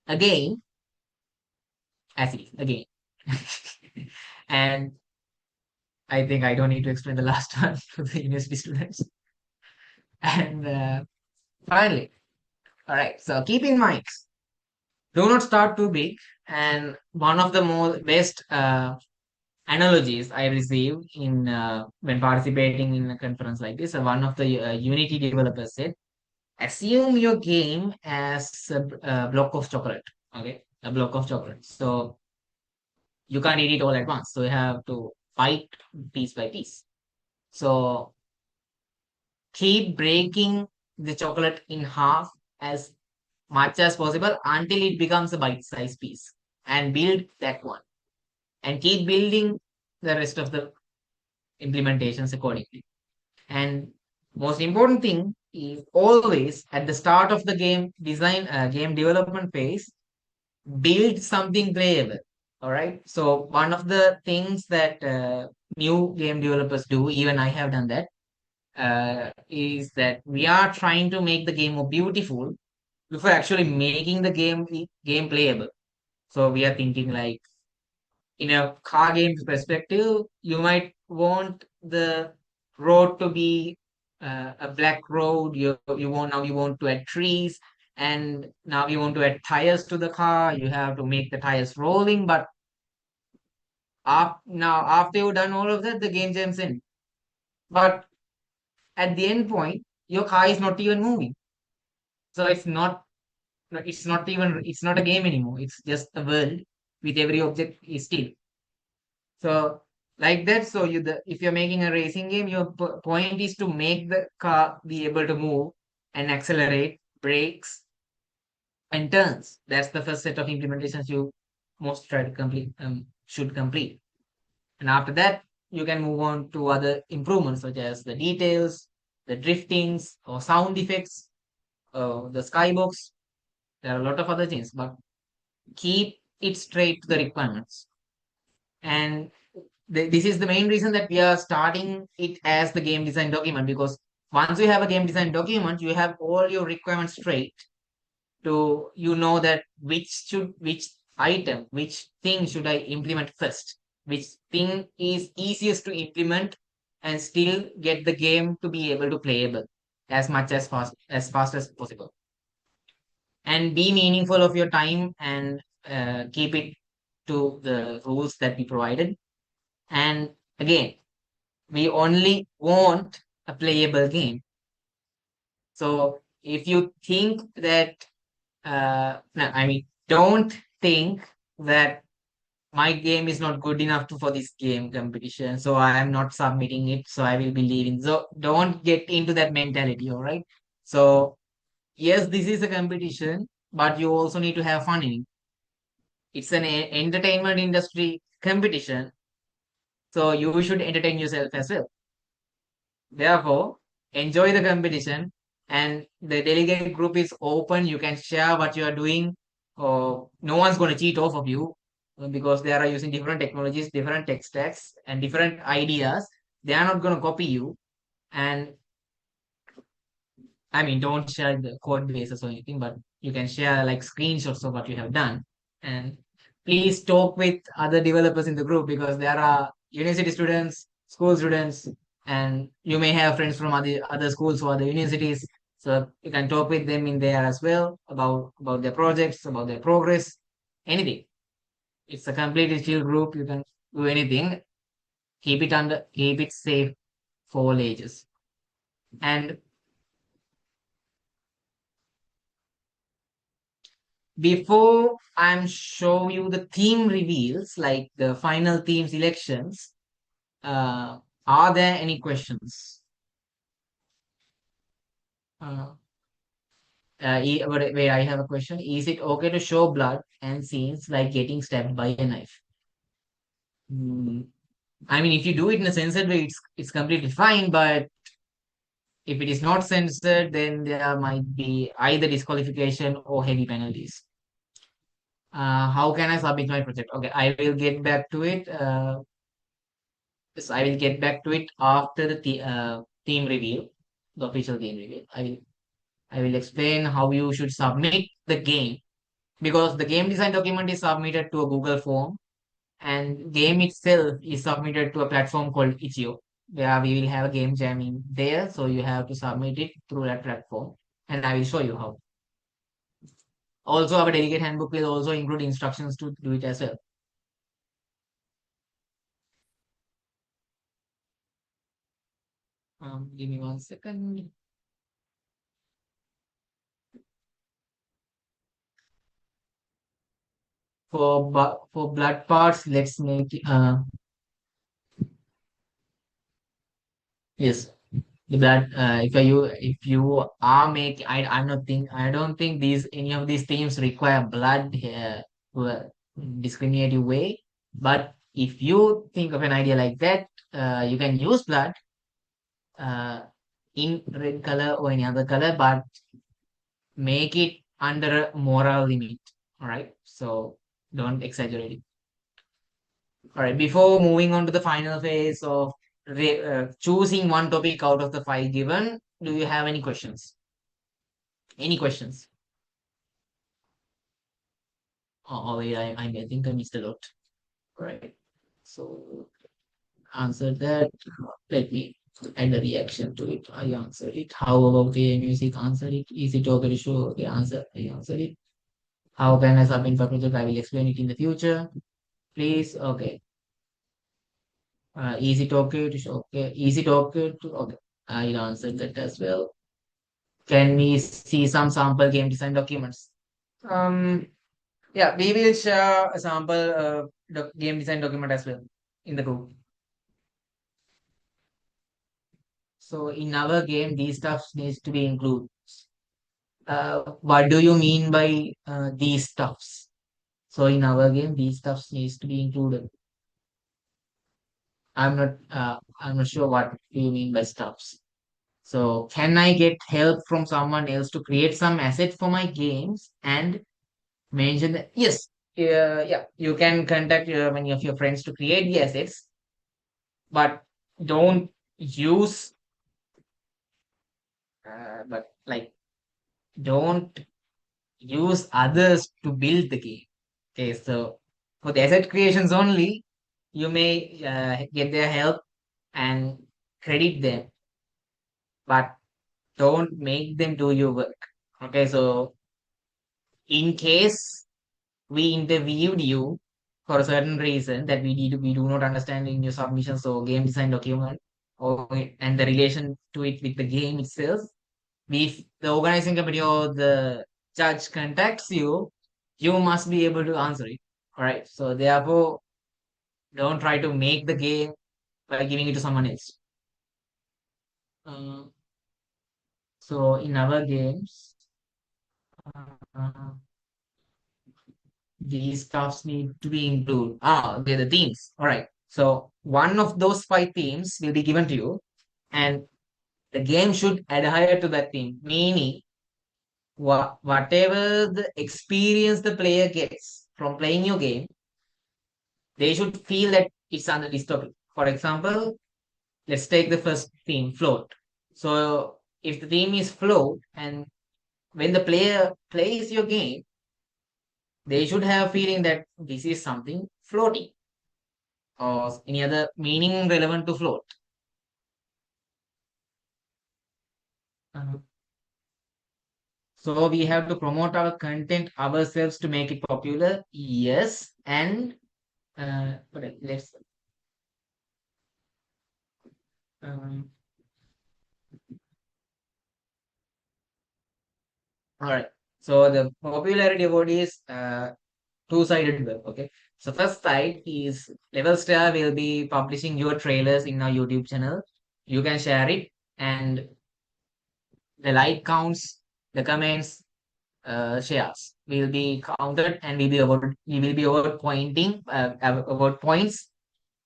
Again, as it is, again. And I think I don't need to explain the last one to the university students. And finally, all right, so keep in mind, do not start too big. And one of the more best analogies I received in when participating in a conference like this, one of the Unity developers said, assume your game as a block of chocolate. Okay, a block of chocolate. So you can't eat it all at once. So you have to bite piece by piece. So keep breaking the chocolate in half as much as possible until it becomes a bite-sized piece, and build that one, and keep building the rest of the implementations accordingly. And most important thing is always at the start of the game design, game development phase, build something playable. All right. So one of the things that new game developers do, even I have done that, is that we are trying to make the game more beautiful before actually making the game playable. So we are thinking like, in a car games perspective, you might want the road to be a black road. You want to add trees, and now you want to add tires to the car. You have to make the tires rolling, but now after you've done all of that, the game jams in. But at the end point, your car is not even moving, so it's not a game anymore. It's just a world with every object is still. So like that, so if you're making a racing game, your point is to make the car be able to move and accelerate, brakes, and turns. That's the first set of implementations you most try to complete, should complete. And after that, you can move on to other improvements such as the details, the driftings, or sound effects, the skybox. There are a lot of other things, but keep it straight to the requirements. And this is the main reason that we are starting it as the game design document, because once you have a game design document, you have all your requirements straight to, that which item, which thing should I implement first, which thing is easiest to implement and still get the game to be able to playable as fast as possible, and be meaningful of your time, and keep it to the rules that we provided. And again, we only want a playable game. So if you think that, no, I mean, don't think that my game is not good enough for this game competition, so I am not submitting it, so I will be leaving. So don't get into that mentality, all right? So, yes, this is a competition, but you also need to have fun in it. It's an entertainment industry competition, so you should entertain yourself as well. Therefore, enjoy the competition, and the delegate group is open. You can share what you are doing, or no one's going to cheat off of you, because they are using different technologies, different tech stacks, and different ideas. They are not going to copy you. And I mean, don't share the code bases or anything, but you can share like screenshots of what you have done. And please talk with other developers in the group, because there are university students, school students, and you may have friends from other schools or other universities. So you can talk with them in there as well about their projects, about their progress, anything. It's a completely chill group. You can do anything. Keep it safe for all ages. And before I'm show you the theme reveals, like the final theme selections, uh, are there any questions? Uh, wait, I have a question. Is it okay to show blood and scenes like getting stabbed by a knife? Hmm. I mean, if you do it in a censored way, it's completely fine. But if it is not censored, then there might be either disqualification or heavy penalties. How can I submit my project? Okay, I will get back to it. Yes, I will get back to it after the theme reveal, the official theme reveal. I will explain how you should submit the game, because the game design document is submitted to a Google form, and game itself is submitted to a platform called Itch.io, where we will have a game jam in there. So you have to submit it through that platform, and I will show you how. Also, our delegate handbook will also include instructions to do it as well. Give me 1 second. For blood parts, let's make yes. That if you are making, I don't think these any of these themes require blood to a discriminative way. But if you think of an idea like that, you can use blood uh, in red color or any other color, but make it under a moral limit. All right, so don't exaggerate it. All right, before moving on to the final phase of choosing one topic out of the five given, do you have any questions? Any questions? Oh, wait, I think I missed a lot. All right, so answer that. Let me add a reaction to it. I answered it. How about the music? Answer it. Is it okay to show the answer? I answered it. How can I submit for project? I will explain it in the future. Please, okay. Is it okay to show? Okay. Is it okay to? Okay. I answered that as well. Can we see some sample game design documents? Um, yeah, we will share a sample game design document as well in the group. So in our game, these stuff needs to be included. What do you mean by these stuffs? So in our game, these stuffs needs to be included. I'm not sure what you mean by stuffs. So can I get help from someone else to create some asset for my games and mention that? Yes, yeah, you can contact many of your friends to create the assets, but don't use, but like don't use others to build the game. Okay, so for the asset creations only, you may get their help and credit them, but don't make them do your work. Okay, so in case we interviewed you for a certain reason that we do not understand in your submissions or game design document or and the relation to it with the game itself, if the organizing committee or the judge contacts you, you must be able to answer it. All right. So therefore, don't try to make the game by giving it to someone else. Uh, so in our games, uh, these stuffs need to be included. Ah, okay, the themes. All right. So one of those five themes will be given to you, and the game should adhere to that theme. Meaning, whatever the experience the player gets from playing your game, they should feel that it's under this topic. For example, let's take the first theme, float. So if the theme is float, and when the player plays your game, they should have a feeling that this is something floating or any other meaning relevant to float. Uh, So we have to promote our content ourselves to make it popular. Yes, and let's. Um, all right. So the popularity award is two-sided web. Okay. So first side is Levelstair will be publishing your trailers in our YouTube channel. You can share it, and the like counts, the comments, shares will be counted, and we will be award pointing award points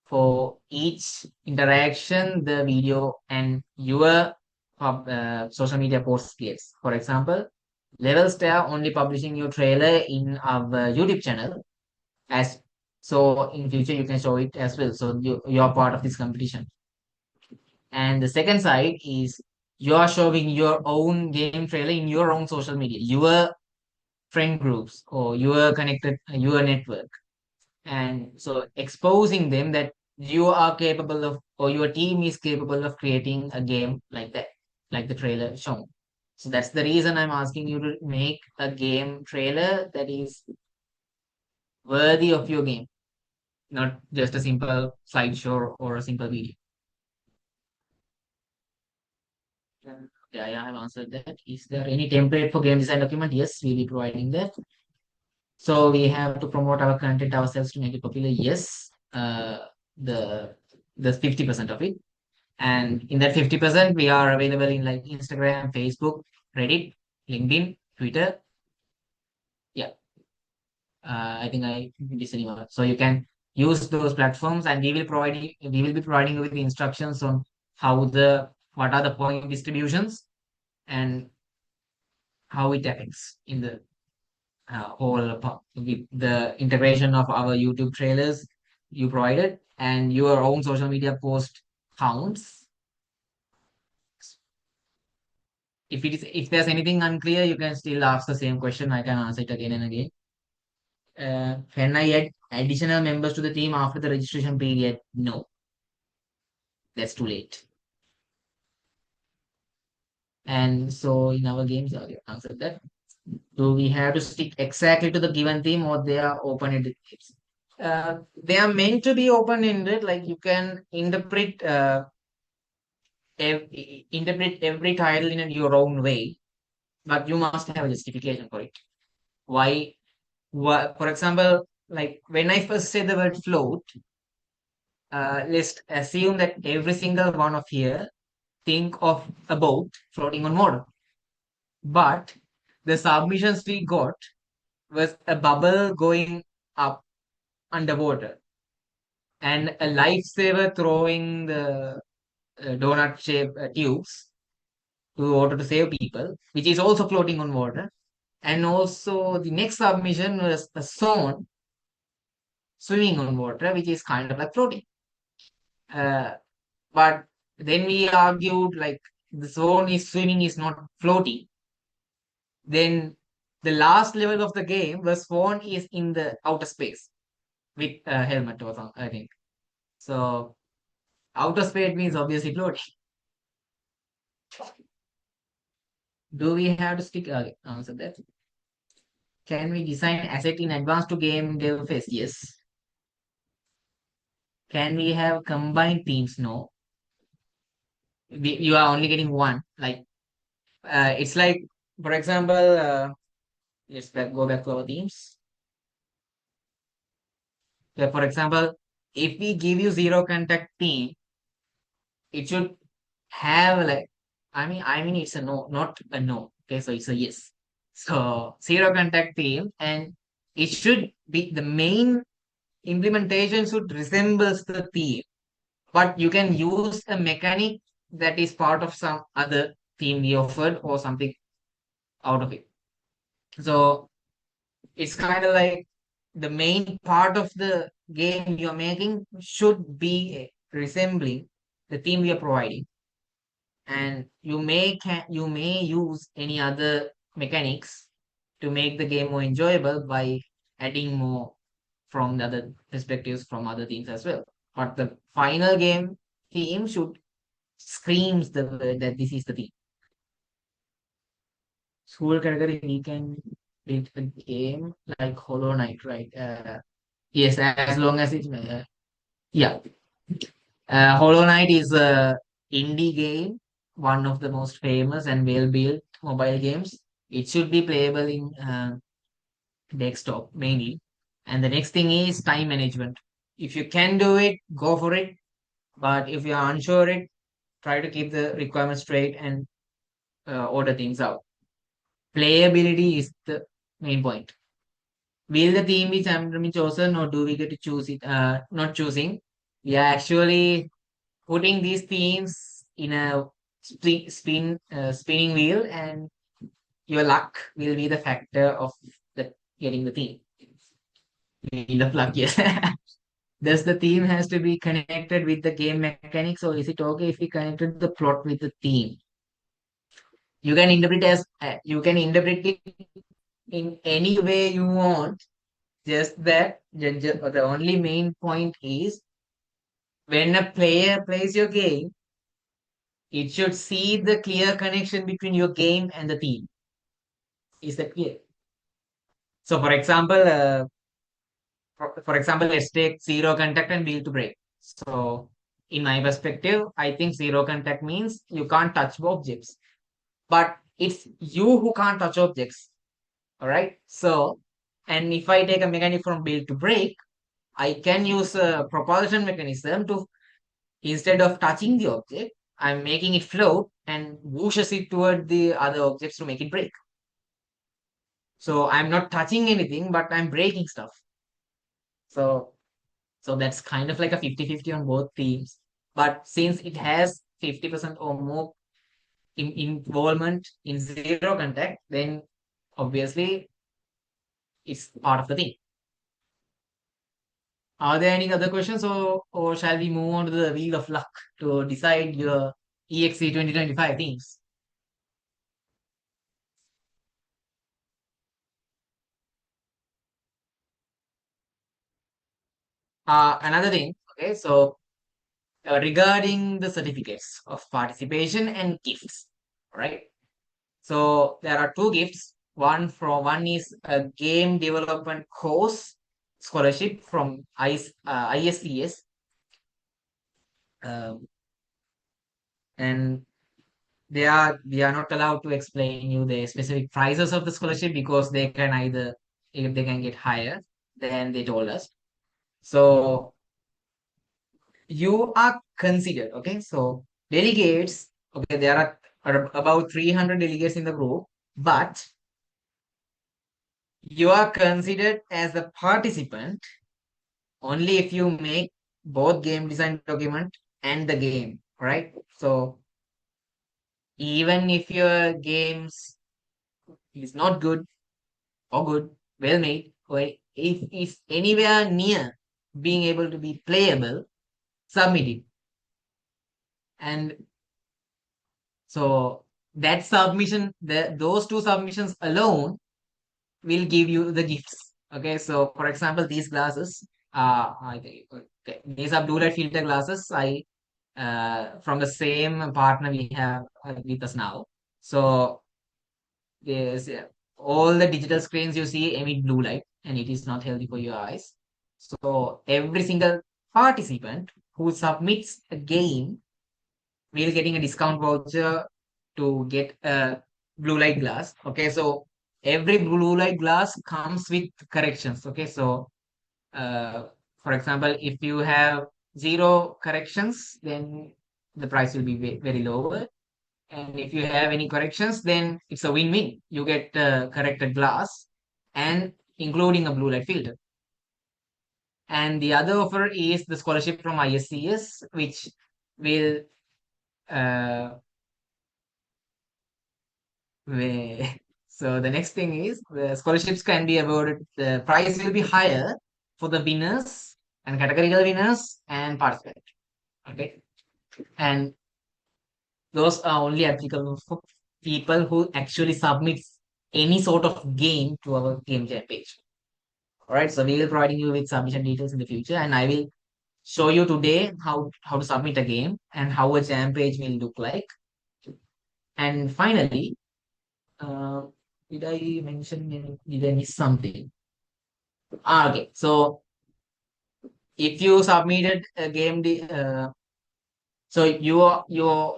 for each interaction the video and your social media posts gets. For example, Levelstair only publishing your trailer in our YouTube channel, as so in future you can show it as well. So you're part of this competition. And the second side is you are showing your own game trailer in your own social media, your friend groups or your connected your network, and so exposing them that you are capable of or your team is capable of creating a game like that, like the trailer shown. So that's the reason I'm asking you to make a game trailer that is worthy of your game, not just a simple slideshow or a simple video. Yeah, I have answered that. Is there any template for game design document? Yes, we'll be providing that. So we have to promote our content ourselves to make it popular. Yes, the 50% of it. And in that 50%, we are available in like Instagram, Facebook, Reddit, LinkedIn, Twitter. Yeah, I think I missed anyone. So you can use those platforms, and we will be providing you with instructions on what are the point distributions and how it affects in the with the integration of our YouTube trailers you provided and your own social media post counts. If there's anything unclear, you can still ask the same question. I can answer it again and again. Can I add additional members to the team after the registration period? No, that's too late. And so in our games, I answered that. Do we have to stick exactly to the given theme, or they are open-ended games? They are meant to be open-ended. Like you can interpret every title in your own way, but you must have a justification for it. Why? For example, like when I first said the word float, let's assume that every single one of here think of a boat floating on water. But the submissions we got was a bubble going up underwater and a lifesaver throwing the donut shaped tubes to water to save people, which is also floating on water. And also the next submission was a swan swimming on water, which is kind of like floating. Uh, but then we argued like the swan is swimming is not floating. Then the last level of the game, the swan is in the outer space with a helmet or something, I think. So outer space means obviously floating. Do we have to stick? Answer that. Can we design asset in advance to game dev phase? Yes. Can we have combined teams? No. You are only getting one. Like it's like, for example, go back to our teams. So for example, if we give you zero contact team, it should have like, I mean, it's a no, not a no. Okay, so it's a yes. So zero contact team, and it should be the main implementation should resembles the theme, but you can use a mechanic that is part of some other theme we offered or something out of it. So it's kind of like the main part of the game you're making should be resembling the theme we are providing, and you may use any other mechanics to make the game more enjoyable by adding more from the other perspectives from other teams as well. But the final game theme should screams the word that this is the theme. School category we can build a game like Hollow Knight, right? Yes, as long as it's yeah. Hollow Knight is a indie game, one of the most famous and well-built mobile games. It should be playable in desktop mainly. And the next thing is time management. If you can do it, go for it. But if you are unsure it, try to keep the requirements straight and order things out. Playability is the main point. Will the theme be randomly chosen or do we get to choose it? Not choosing. We are actually putting these themes in a spinning wheel, and your luck will be the factor of the getting the theme. Wheel of luck, yes. Does the theme has to be connected with the game mechanics, or is it okay if we connected the plot with the theme? You can interpret it in any way you want. Just that the only main point is when a player plays your game, it should see the clear connection between your game and the theme. Is that clear? So, for example, let's take zero contact and build to break. So, in my perspective, I think zero contact means you can't touch objects, but it's you who can't touch objects. All right. So, and if I take a mechanic from build to break, I can use a propulsion mechanism to Instead of touching the object, I'm making it float and whooshes it toward the other objects to make it break. So I'm not touching anything, but I'm breaking stuff. So so that's kind of like a 50-50 on both themes. But since it has 50% or more involvement in zero contact, then obviously it's part of the theme. Are there any other questions, or shall we move on to the wheel of luck to decide your EXE 2025 themes? Another thing, okay, so regarding the certificates of participation and gifts, right? So there are two gifts. One is a game development course scholarship from ISES, um, and we are not allowed to explain you the specific prices of the scholarship because they can either if they can get higher than they told us. So you are considered, okay? So delegates, okay, there are about 300 delegates in the group, but you are considered as a participant only if you make both game design document and the game, right? So even if your games is not good or good, well made, or if is anywhere near being able to be playable, submit it. And so that submission, those two submissions alone will give you the gifts. Okay, so for example, these glasses, I think okay, these are blue light filter glasses. I from the same partner we have with us now. So there's all the digital screens you see emit blue light, and it is not healthy for your eyes. So every single participant who submits a game will getting a discount voucher to get a blue light glass. Okay, so every blue light glass comes with corrections. Okay, so uh, for example, if you have zero corrections, then the price will be very lower. And if you have any corrections, then it's a win-win. You get corrected glass and including a blue light filter. And the other offer is the scholarship from ISCS, which will uh, so the next thing is the scholarships can be awarded. The price will be higher for the winners and categorical winners and participants. Okay, and those are only applicable for people who actually submit any sort of game to our game jam page. All right, so we will providing you with submission details in the future, and I will show you today how to submit a game and how a jam page will look like. And finally, uh, did I mention? Did I miss something? Okay, so if you submitted a so you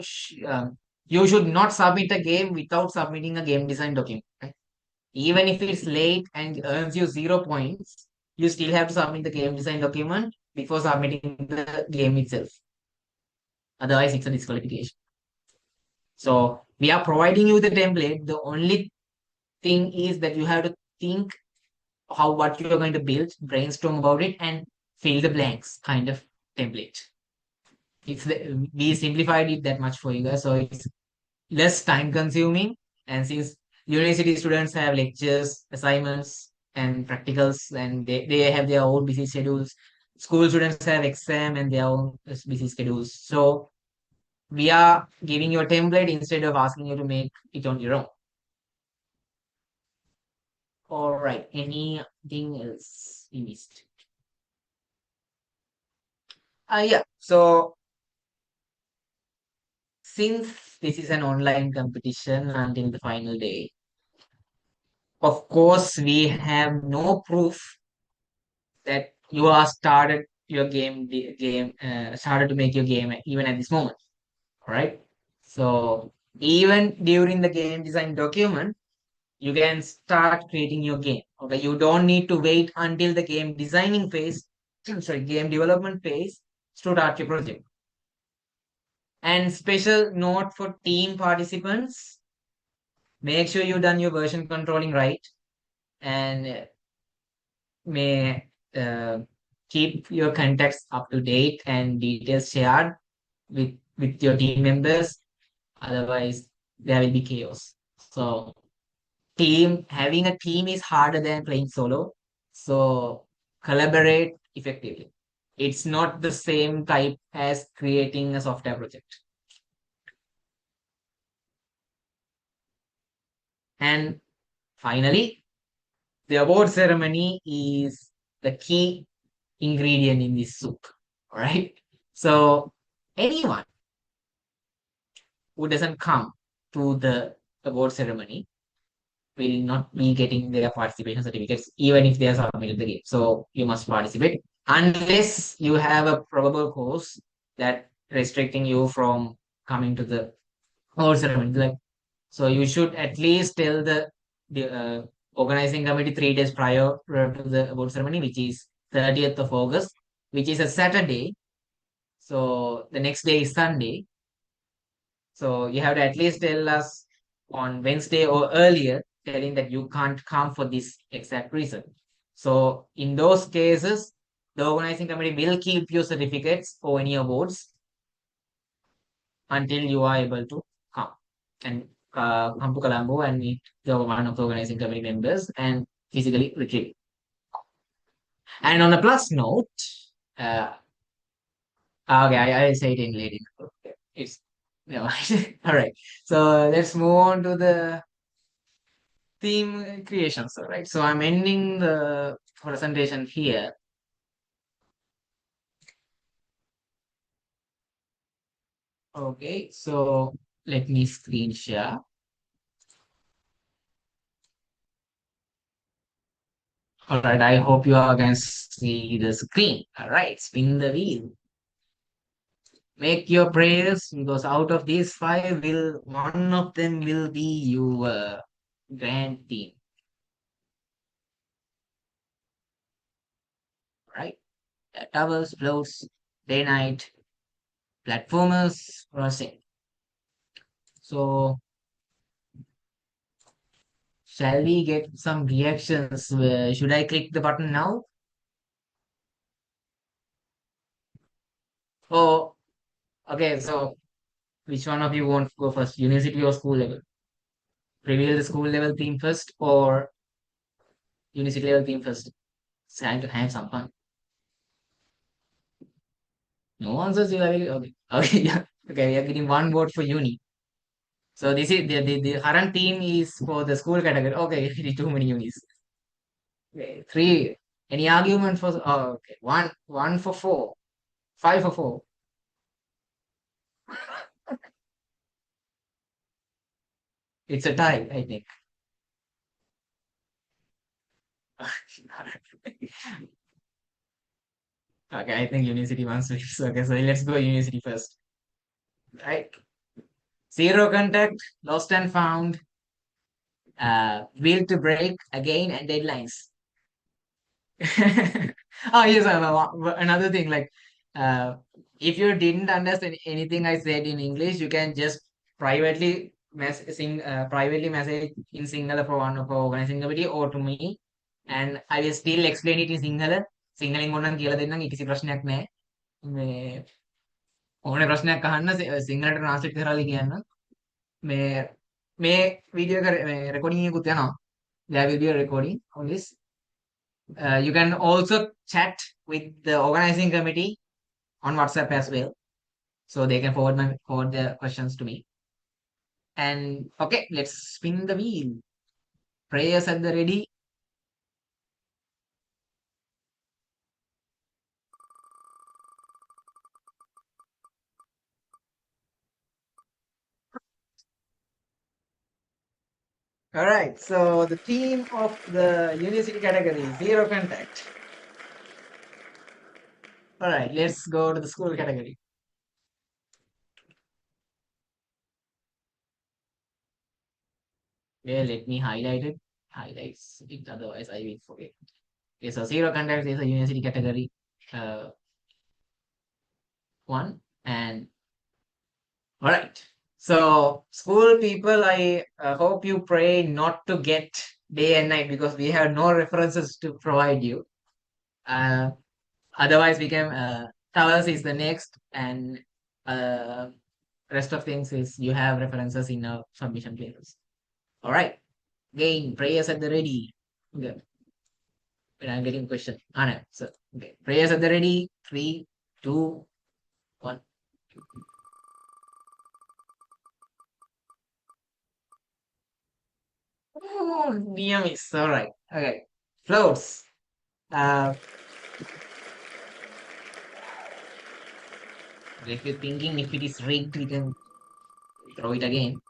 should not submit a game without submitting a game design document. Right? Even if it's late and earns you 0 points, you still have to submit the game design document before submitting the game itself. Otherwise, it's a disqualification. So we are providing you the template. The only thing is that you have to think how what you are going to build, brainstorm about it, and fill the blanks kind of template. We simplified it that much for you guys, so it's less time consuming. And since university students have lectures, assignments, and practicals, and they have their own busy schedules, school students have exam and their own busy schedules. So we are giving you a template instead of asking you to make it on your own. All right. Anything else we missed? Yeah. So since this is an online competition until the final day, of course, we have no proof that you are started your started to make your game even at this moment. All right. So even during the game design document, you can start creating your game. Okay, you don't need to wait until the game designing phase, sorry, game development phase to start your project. And special note for team participants, make sure you done your version controlling right, and may keep your contacts up to date and details shared with your team members. Otherwise, there will be chaos. So having a team is harder than playing solo. So collaborate effectively. It's not the same type as creating a software project. And finally, the award ceremony is the key ingredient in this soup. All right. So anyone who doesn't come to the award ceremony will not be getting their participation certificates, even if they are submitted the game. So you must participate unless you have a probable cause that restricting you from coming to the award ceremony. Like, so you should at least tell the organizing committee 3 days prior to the award ceremony, which is 30th of August, which is a Saturday. So the next day is Sunday. So you have to at least tell us on Wednesday or earlier, telling that you can't come for this exact reason. So in those cases, the organizing committee will keep your certificates or any awards until you are able to come and come to Colombo and meet one of the organizing committee members and physically retrieve it. And on a plus note, uh, okay, I say it in late. Okay. It's no, all right. So let's move on to the theme creation. So, right. So I'm ending the presentation here. Okay. So let me screen share. All right. I hope you all can see the screen. All right. Spin the wheel. Make your prayers because out of these five, will one of them will be your grand theme. Right. Towers, floats, day night, platformers, crossing. So shall we get some reactions? Should I click the button now? Oh, okay. So, which one of you want to go first? University or school level? Reveal the school level theme first or university level theme first? It's time to have some fun. No answers. You have okay. Okay. Yeah. Okay. We are getting one vote for uni. So this is the current theme is for the school category. Okay. Too many unis. Okay. Three. Any argument for? Oh, okay. One for four. Five for four. It's a tie, I think. Okay, I think University wants to. Okay, so let's go University first. Right. Zero contact, lost and found, will to break again, and deadlines. Oh yes, another thing like uh, if you didn't understand anything I said in English, you can just privately message in Sinhala for one of our organizing committee or to me, and I will still explain it in Sinhala. සිංහලෙන් ඕනනම් කියලා දෙන්නම් කිසි ප්‍රශ්නයක් නැහැ. මේ ඕනේ ප්‍රශ්නයක් අහන්න සිංහලට ට්‍රාන්ස්ලේට් කරලා කියන්න. මේ මේ වීඩියෝ එක රෙකෝඩින් එකකුත් යනවා. There will be a recording on this. You can also chat with the organizing committee on WhatsApp as well, so they can forward their questions to me. And okay, let's spin the wheel. Prayers at the ready. All right. So the theme of the university category is zero contact. All right. Let's go to the school category. Yeah, let me highlight it. Highlights it. Otherwise, I will forget. Okay. So zero contact is a university category. One and All right. So, school people, I hope you pray not to get day and night because we have no references to provide you. Uh, Otherwise, we can towers is the next, and uh, rest of things is you have references in our submission papers. All right. Again, prayers at the ready. Okay. When I'm getting question. Ah, no. So, okay. Prayers at the ready. 3, 2, 1. Oh, near miss. All right. Okay. Floats. Uh, if you're thinking if it is rigged, we can throw it again.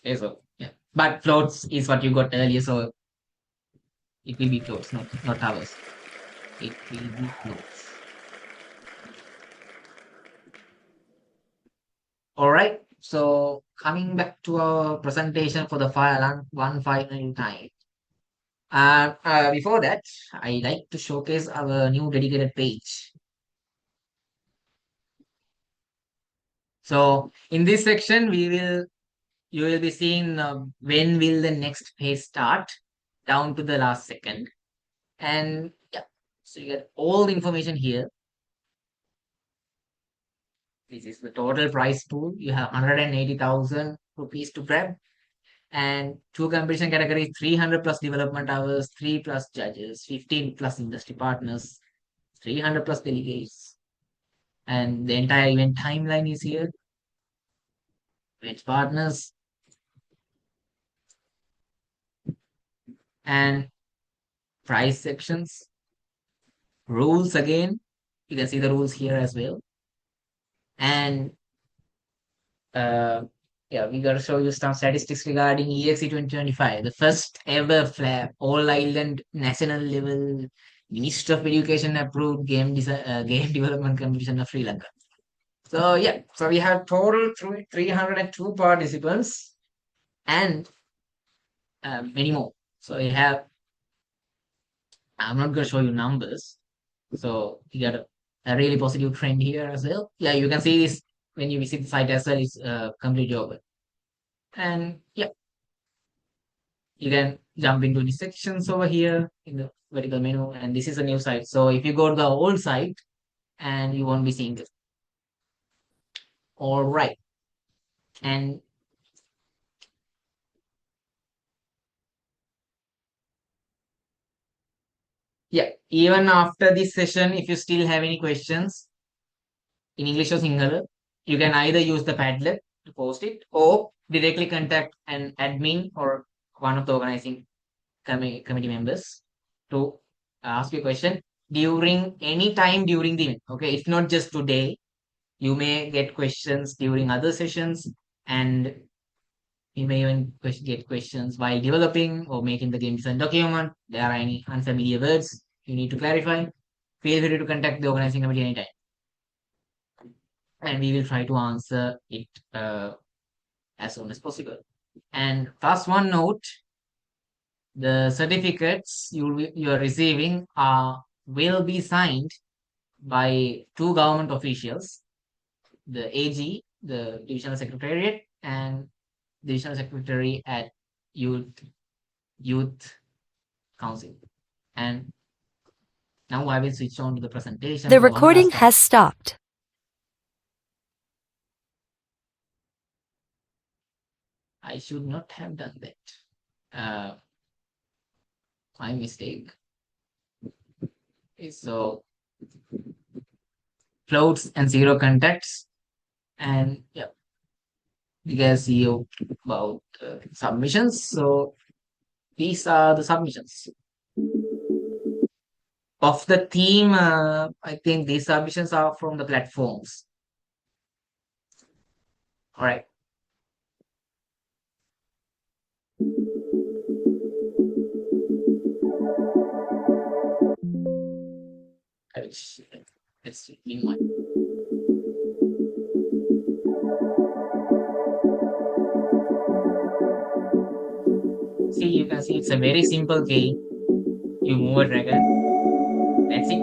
Okay, so yeah. But floats is what you got earlier, so it will be floats, not towers. It will be floats. All right. So coming back to our presentation for the file and one final time. Before that, I like to showcase our new dedicated page. So in this section, you will be seeing when will the next phase start down to the last second. And yeah, so you get all the information here. This is the total price pool. You have 180,000 rupees to grab. And two competition categories 300 plus development hours, 3 plus judges, 15 plus industry partners, 300 plus delegates. And the entire event timeline is here. Event partners and price sections. Rules again. You can see the rules here as well. And uh, yeah, we gotta show you some statistics regarding EXE 2025, the first ever FLAP, all island national level Ministry of Education approved game design, game development competition of Sri Lanka. So yeah, so we have total 302 participants and many more. So we have, I'm not gonna show you numbers. So you got a really positive trend here as well. Yeah, you can see this when you visit the site as well. It's completely over. And yeah, you can jump into the sections over here in the vertical menu. And this is a new site. So if you go to the old site, and you won't be seeing this. All right. And yeah, even after this session, if you still have any questions in English or Sinhala, you can either use the Padlet to post it or directly contact an admin or one of the organizing committee members to ask you a question during any time during the event. Okay, it's not just today. You may get questions during other sessions, and you may even get questions while developing or making the game design document. There are any unfamiliar words you need to clarify. Feel free to contact the organizing committee anytime, and we will try to answer it as soon as possible. And first one note, the certificates you are receiving will be signed by two government officials, the AG, the Divisional Secretariat, and Divisional Secretary at Youth Council. And now I will switch on to the presentation. The recording has stopped. I should not have done that. My mistake. So floats and zero contacts, and yeah, you can see about submissions. So these are the submissions of the theme. I think these submissions are from the platforms. All right. Let's see. Meanwhile. See, you can see it's a very simple game. You move a dragon. That's it.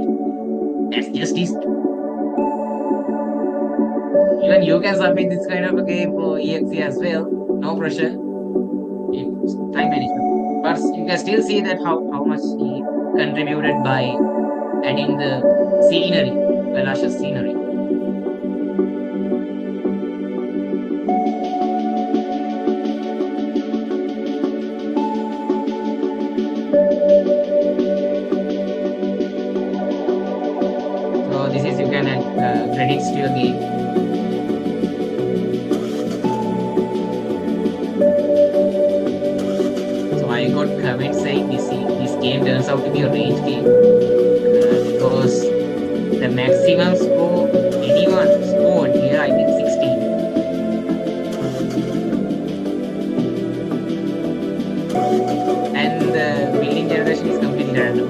That's just it. Even you can submit this kind of a game for EXE as well. No pressure. It's time management. But you can still see that how much he contributed by adding the scenery, the luscious scenery. So this is you can add credits to your game. So I got comments saying this game turns out to be a range game because the maximum score anyone scored here, I think 16. And the building generation is completely random.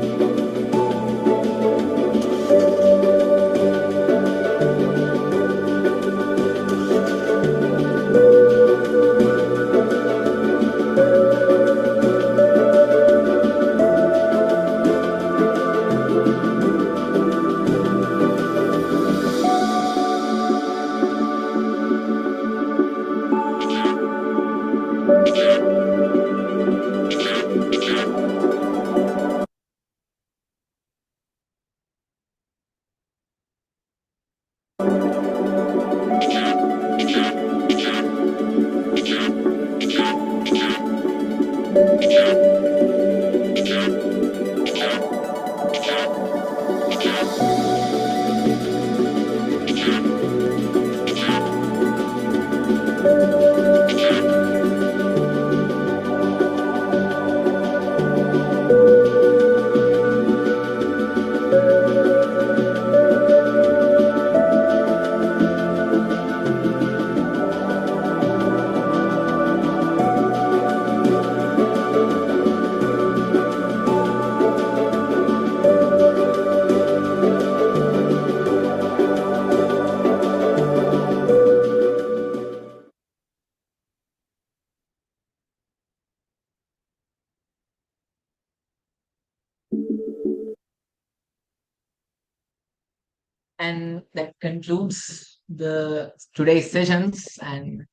And that concludes the today's sessions and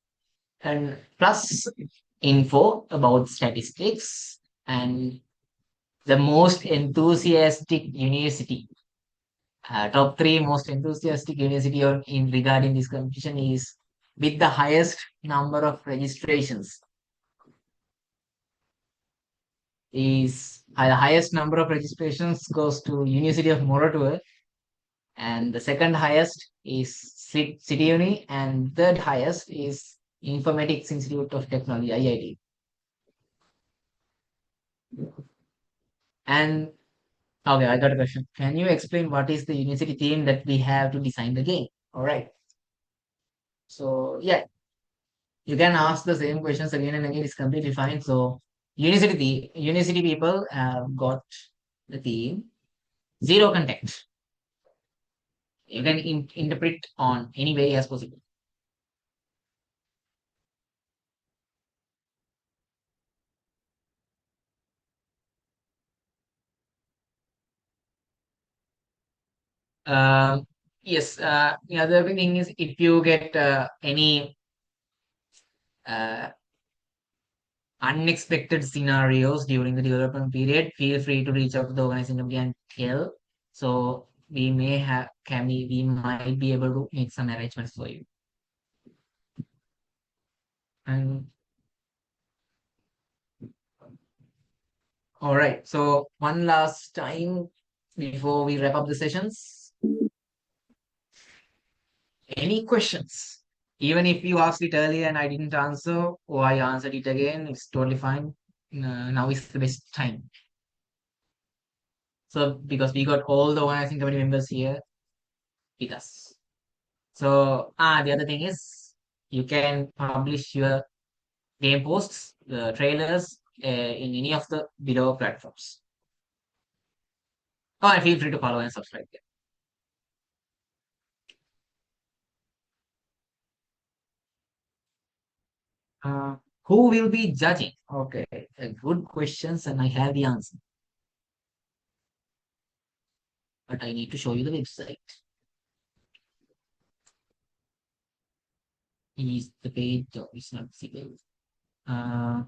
plus info about statistics and the most enthusiastic university. Top three most enthusiastic university in regarding this competition is with the highest number of registrations is the highest number of registrations goes to University of Moratuwa, and the second highest is City Uni, and third highest is Informatics Institute of Technology (IIT). And okay, I got a question. Can you explain what is the university theme that we have to design the game? All right. So yeah, you can ask the same questions again and again. It's completely fine. So university people have got the theme zero contact. You can interpret on any way as possible. Um, yes. The other thing is if you get any uh, unexpected scenarios during the development period, feel free to reach out to the organizing committee and tell. So we might be able to make some arrangements for you. And all right. So one last time before we wrap up the sessions, any questions? Even if you asked it earlier and I didn't answer, or I answered it again, it's totally fine. Now is the best time. So because we got all the organizing committee members here with us. So the other thing is you can publish your game posts, the trailers in any of the below platforms. Oh, and feel free to follow and subscribe. Uh, who will be judging? Okay, good questions, and I have the answer. But I need to show you the website. Is the page or it's not visible? Uh,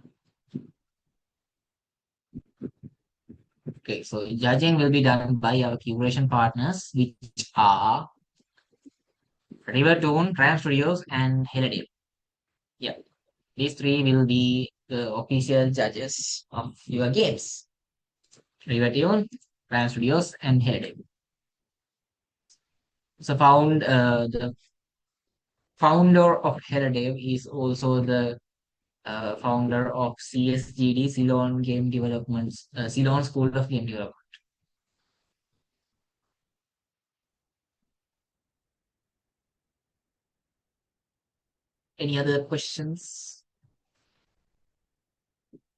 okay, so judging will be done by our curation partners, which are Rivertone, Tram Studios, and Heliday. Yeah, these three will be the official judges of your games. Rivertone, Tram Studios, and Heliday. So the founder of Heliday is also the founder of CSGD, Ceylon Game Development, Ceylon School of Game Development. Any other questions?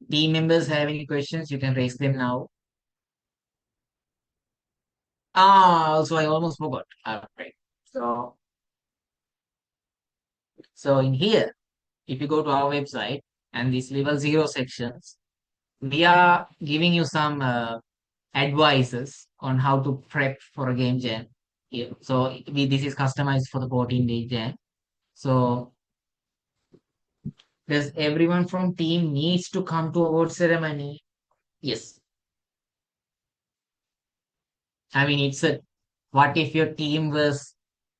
Team members have any questions? You can raise them now. Also, I almost forgot. Right. So, so in here, if you go to our website and this level zero sections, we are giving you some advices on how to prep for a game jam here. So this is customized for the 14-day jam. So does everyone from team needs to come to award ceremony? Yes. I mean, it's a what if your team was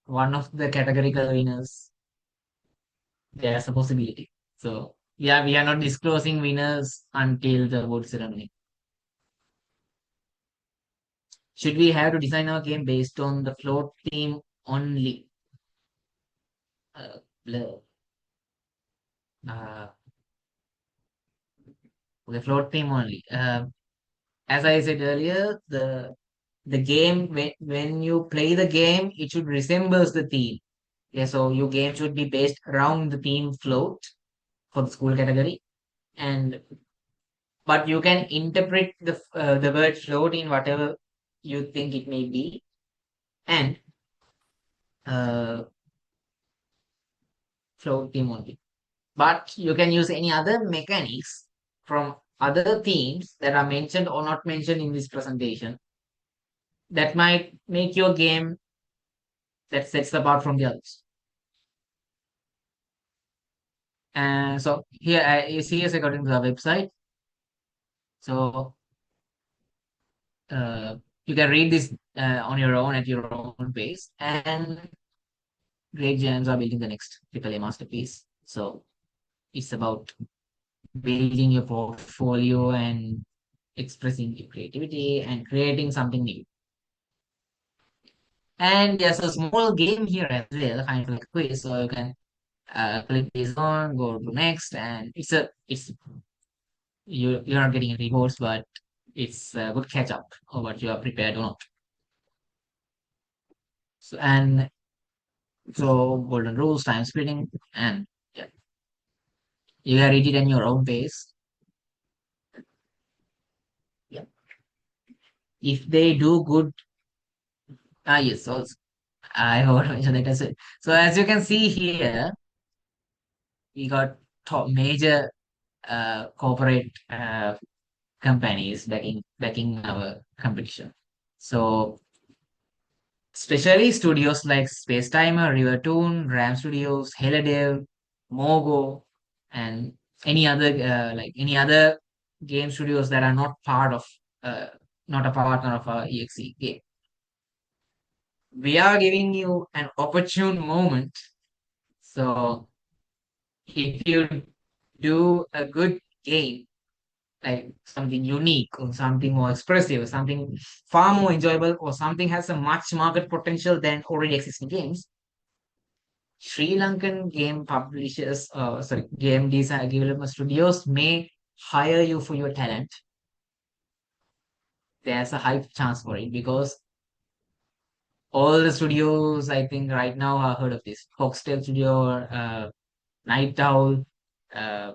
one of the categorical winners? There's a possibility. So yeah, we are not disclosing winners until the award ceremony. Should we have to design our game based on the float theme only? Uh, the uh, the float theme only. As I said earlier, the game when you play the game, it should resembles the theme. Yeah, so your game should be based around the theme float for the school category, and but you can interpret the word float in whatever you think it may be, and uh, float theme only. But you can use any other mechanics from other themes that are mentioned or not mentioned in this presentation that might make your game that sets apart from the others. And so here you see is according to the website. So uh, you can read this on your own at your own pace. And great gems are building the next AAA masterpiece. So it's about building your portfolio and expressing your creativity and creating something new. And there's a small game here as well, kind of like a quiz. So you can click this on, go to next, and it's you're not getting any rewards, but it's a good catch up of what you are prepared or not. So golden rules, time splitting, and yeah, you can read it in your own pace. Yeah, if they do good, yes. So I already mentioned that as well. So as you can see here, we got top major corporate companies backing our competition. So especially studios like Spacetimer, Rivertoon, Ram Studios, Helidev, Mogo, and any other game studios that are uh, not a partner of our EXE game. We are giving you an opportune moment. So if you do a good game, like something unique or something more expressive, something far more enjoyable, or something has a much market potential than already existing games, Sri Lankan game publishers, game design development studios may hire you for your talent. There's a high chance for it because all the studios, I think, right now have heard of this. Foxtel Studio, Night Owl, uh,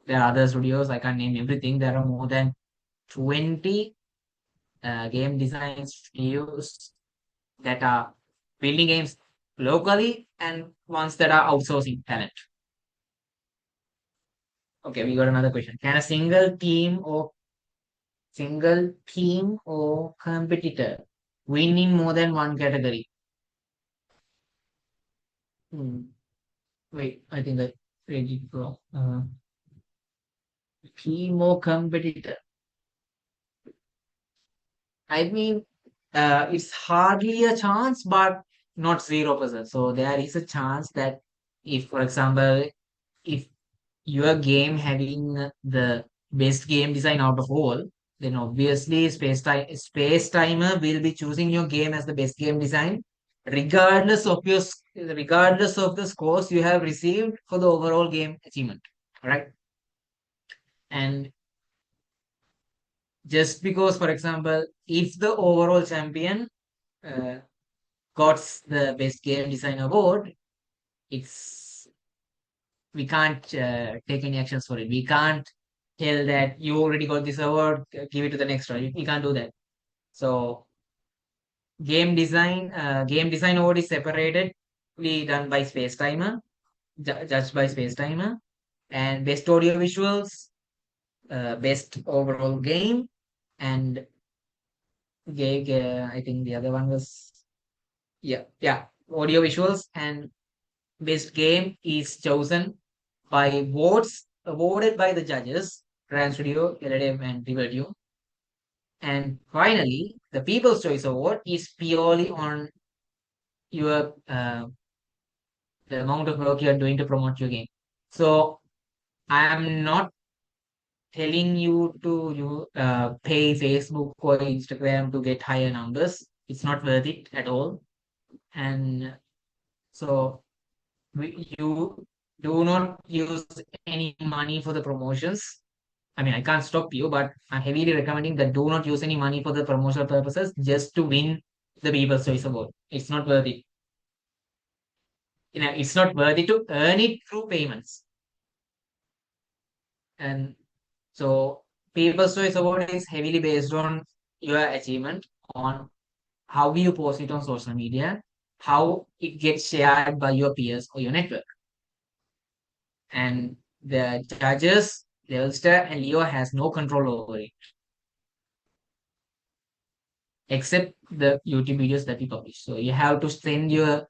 there are other studios. I can't name everything. There are more than 20 game design studios that are building games locally and ones that are outsourcing talent. Okay, we got another question. Can a single team or competitor win in more than one category? Hmm. Wait, I think I read it wrong. Key more competitor. I mean, it's hardly a chance, but not 0%. So there is a chance that if, for example, if your game having the best game design out of all, then obviously Space Timer will be choosing your game as the best game design, regardless of the scores you have received for the overall game achievement. Right? And just because, for example, if the overall champion uh, got the best game design award, it's we can't take any actions for it. We can't tell that you already got this award, give it to the next one. We can't do that. So game design award is separately done by Space Timer, judged by Space Timer, and best audio visuals, best overall game, and I think the other one was yeah, audio visuals and best game is chosen by votes awarded by the judges, Trans Studio, LLM, and Riverview. And finally, the People's Choice Award is purely on your the amount of work you are doing to promote your game. So I am not telling you to pay Facebook or Instagram to get higher numbers. It's not worth it at all. And so you do not use any money for the promotions. I mean, I can't stop you, but I'm heavily recommending that do not use any money for the promotional purposes just to win the People's Choice Award. It's not worth it. It's not worth it to earn it through payments. And so, People's Choice Award is heavily based on your achievement, on how you post it on social media, how it gets shared by your peers or your network. And the judges, Levelstair and Leo has no control over it, except the YouTube videos that we publish. So you have to send your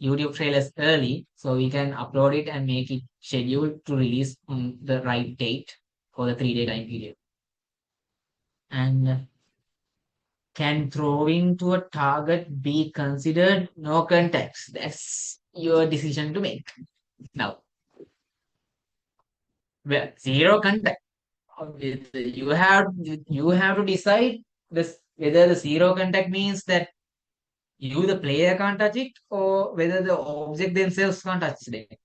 YouTube trailers early so we can upload it and make it scheduled to release on the right date for the 3-day time period. And can throwing to a target be considered no context? That's your decision to make. Now, well, zero contact. You have to decide this whether the zero contact means that you the player can't touch it or whether the object themselves can't touch it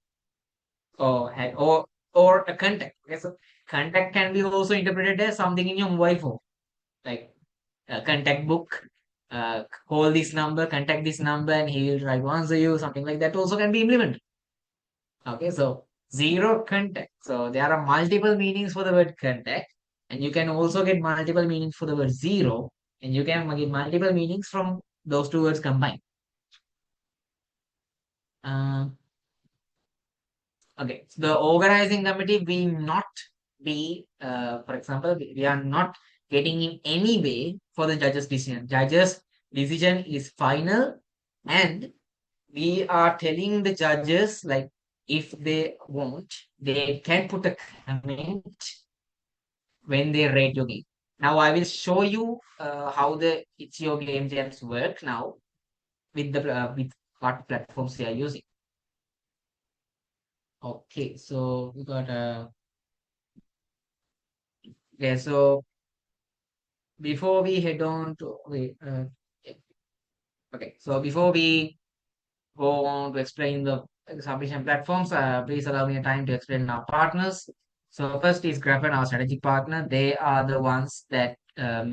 or a contact. Okay, so contact can be also interpreted as something in your mobile phone, like a contact book. Call this number, contact this number, and he will try to answer you. Something like that also can be implemented. Okay, so zero contact. So there are multiple meanings for the word contact, and you can also get multiple meanings for the word zero, and you can get multiple meanings from those two words combined. Uh, okay, so the organizing committee will not be, for example, we are not getting in any way for the judge's decision. Judge's decision is final, and we are telling the judges like if they want, they can put a comment when they rate your game. Now I will show you how the it's your game jams work now with what platforms they are using. Okay, so we got okay, so before we head on to okay, so before we go on to explain the submission platforms, please allow me a time to explain our partners. So first is Graphene, our strategic partner. They are the ones that uh,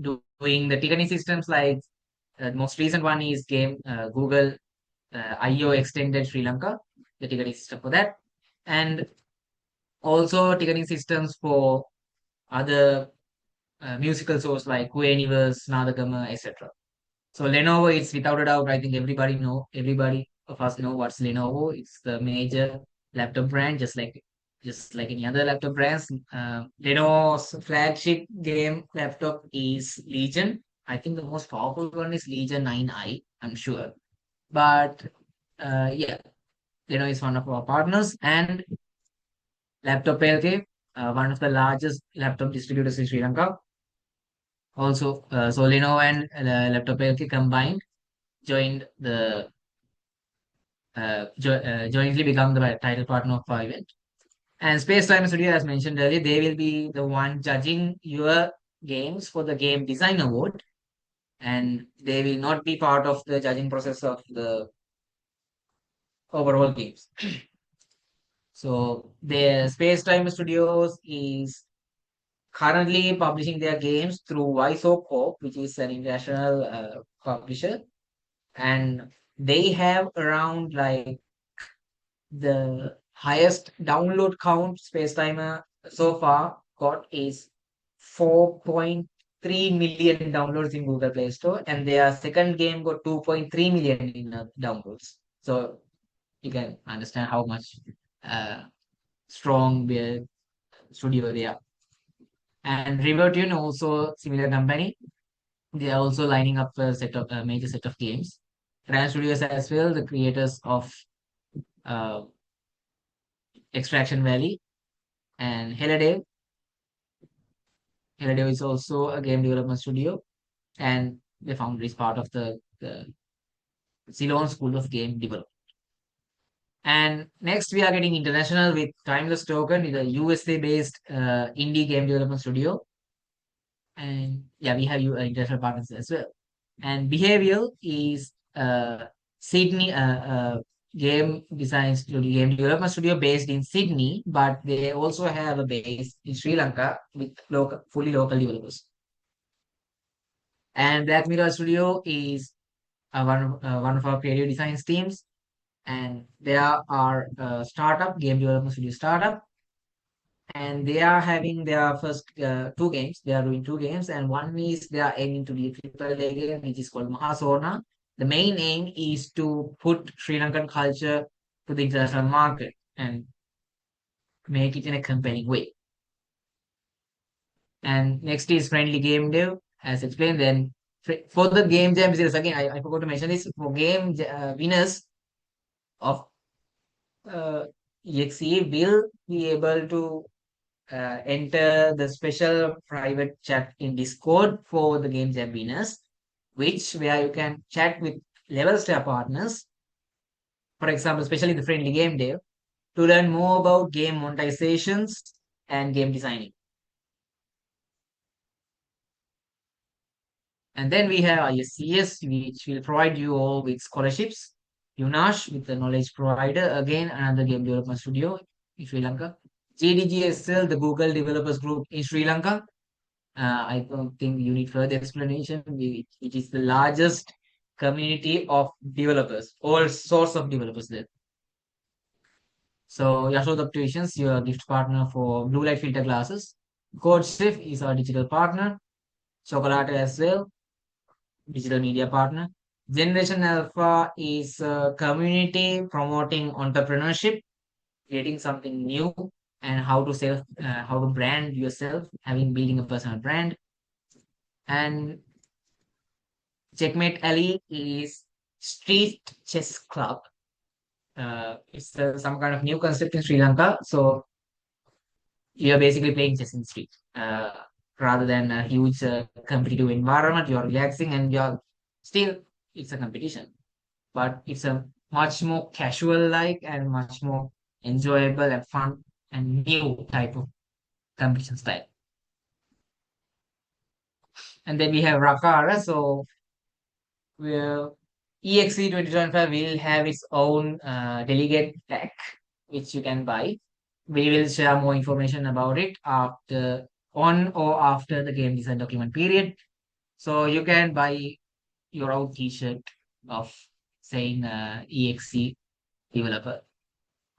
doing the ticketing systems like the most recent one is game Google IO extended Sri Lanka, the ticketing system for that. And also ticketing systems for other musical source like Kueniverse, Nadagama, etc. So Lenovo is without a doubt, I think everybody of us know what's Lenovo. It's the major laptop brand, just like any other laptop brands. Lenovo's flagship game laptop is Legion. I think the most powerful one is Legion 9i, I'm sure. But Yeah, Leno is one of our partners, and Laptop LK, one of the largest laptop distributors in Sri Lanka. Also, so Leno and Laptop LK combined joined the jointly become the title partner of our event. And Space Time Studio, as mentioned earlier, they will be the one judging your games for the Game Design Award, and they will not be part of the judging process of the overall games. So the Space Time Studios is currently publishing their games through Wiseau Corp, which is an international publisher, and they have around like the highest download count Space Timer so far got is 4.3 million downloads in Google Play Store, and their second game got 2.3 million in downloads. So you can understand how much uh, strong the studio they are. And Rivertune also similar company. They are also lining up a set of a major set of games. Trans Studios as well, the creators of uh, Extraction Valley and Helladale. Helladale is also a game development studio, and the founder is part of the Ceylon School of Game Development. And next, we are getting international with Timeless Token, is a USA-based indie game development studio. And yeah, we have international partners as well. And Behavioral is Sydney game design studio, game development studio based in Sydney, but they also have a base in Sri Lanka with fully local developers. And Black Mirror Studio is one of our creative design teams, and they are startup game development studio startup, and they are having their first two games. They are doing two games, and one is they are aiming to be a triple A game, which is called Mahasona. The main aim is to put Sri Lankan culture to the international market and make it in a compelling way. And next is Friendly Game Dev, as explained. Then for the game jam series, again, I forgot to mention this for game winners of EXE will be able to enter the special private chat in Discord for the game jam winners, which where you can chat with Levelstair partners, for example, especially the Friendly Game Dev, to learn more about game monetizations and game designing. And then we have ISCS, which will provide you all with scholarships. UNASH with the knowledge provider, again, another game development studio in Sri Lanka. JDGSL, the Google Developers Group in Sri Lanka. I don't think you need further explanation. It is the largest community of developers, all sorts of developers there. So Yashoda Opticians, your gift partner for blue light filter glasses. CodeShift is our digital partner. Chocolate as well, digital media partner. Generation Alpha is a community promoting entrepreneurship, creating something new, and how to brand yourself, building a personal brand. And Checkmate Alley is street chess club. It's some kind of new concept in Sri Lanka. So you're basically playing chess in the street rather than a huge competitive environment. You're relaxing and you're still, it's a competition, but it's a much more casual like and much more enjoyable and fun and new type of competition style. And then we have Rakara. So we're EXE 2025 will have its own delegate pack, which you can buy. We will share more information about it on or after the game design document period. So you can buy your own T-shirt of saying EXE developer.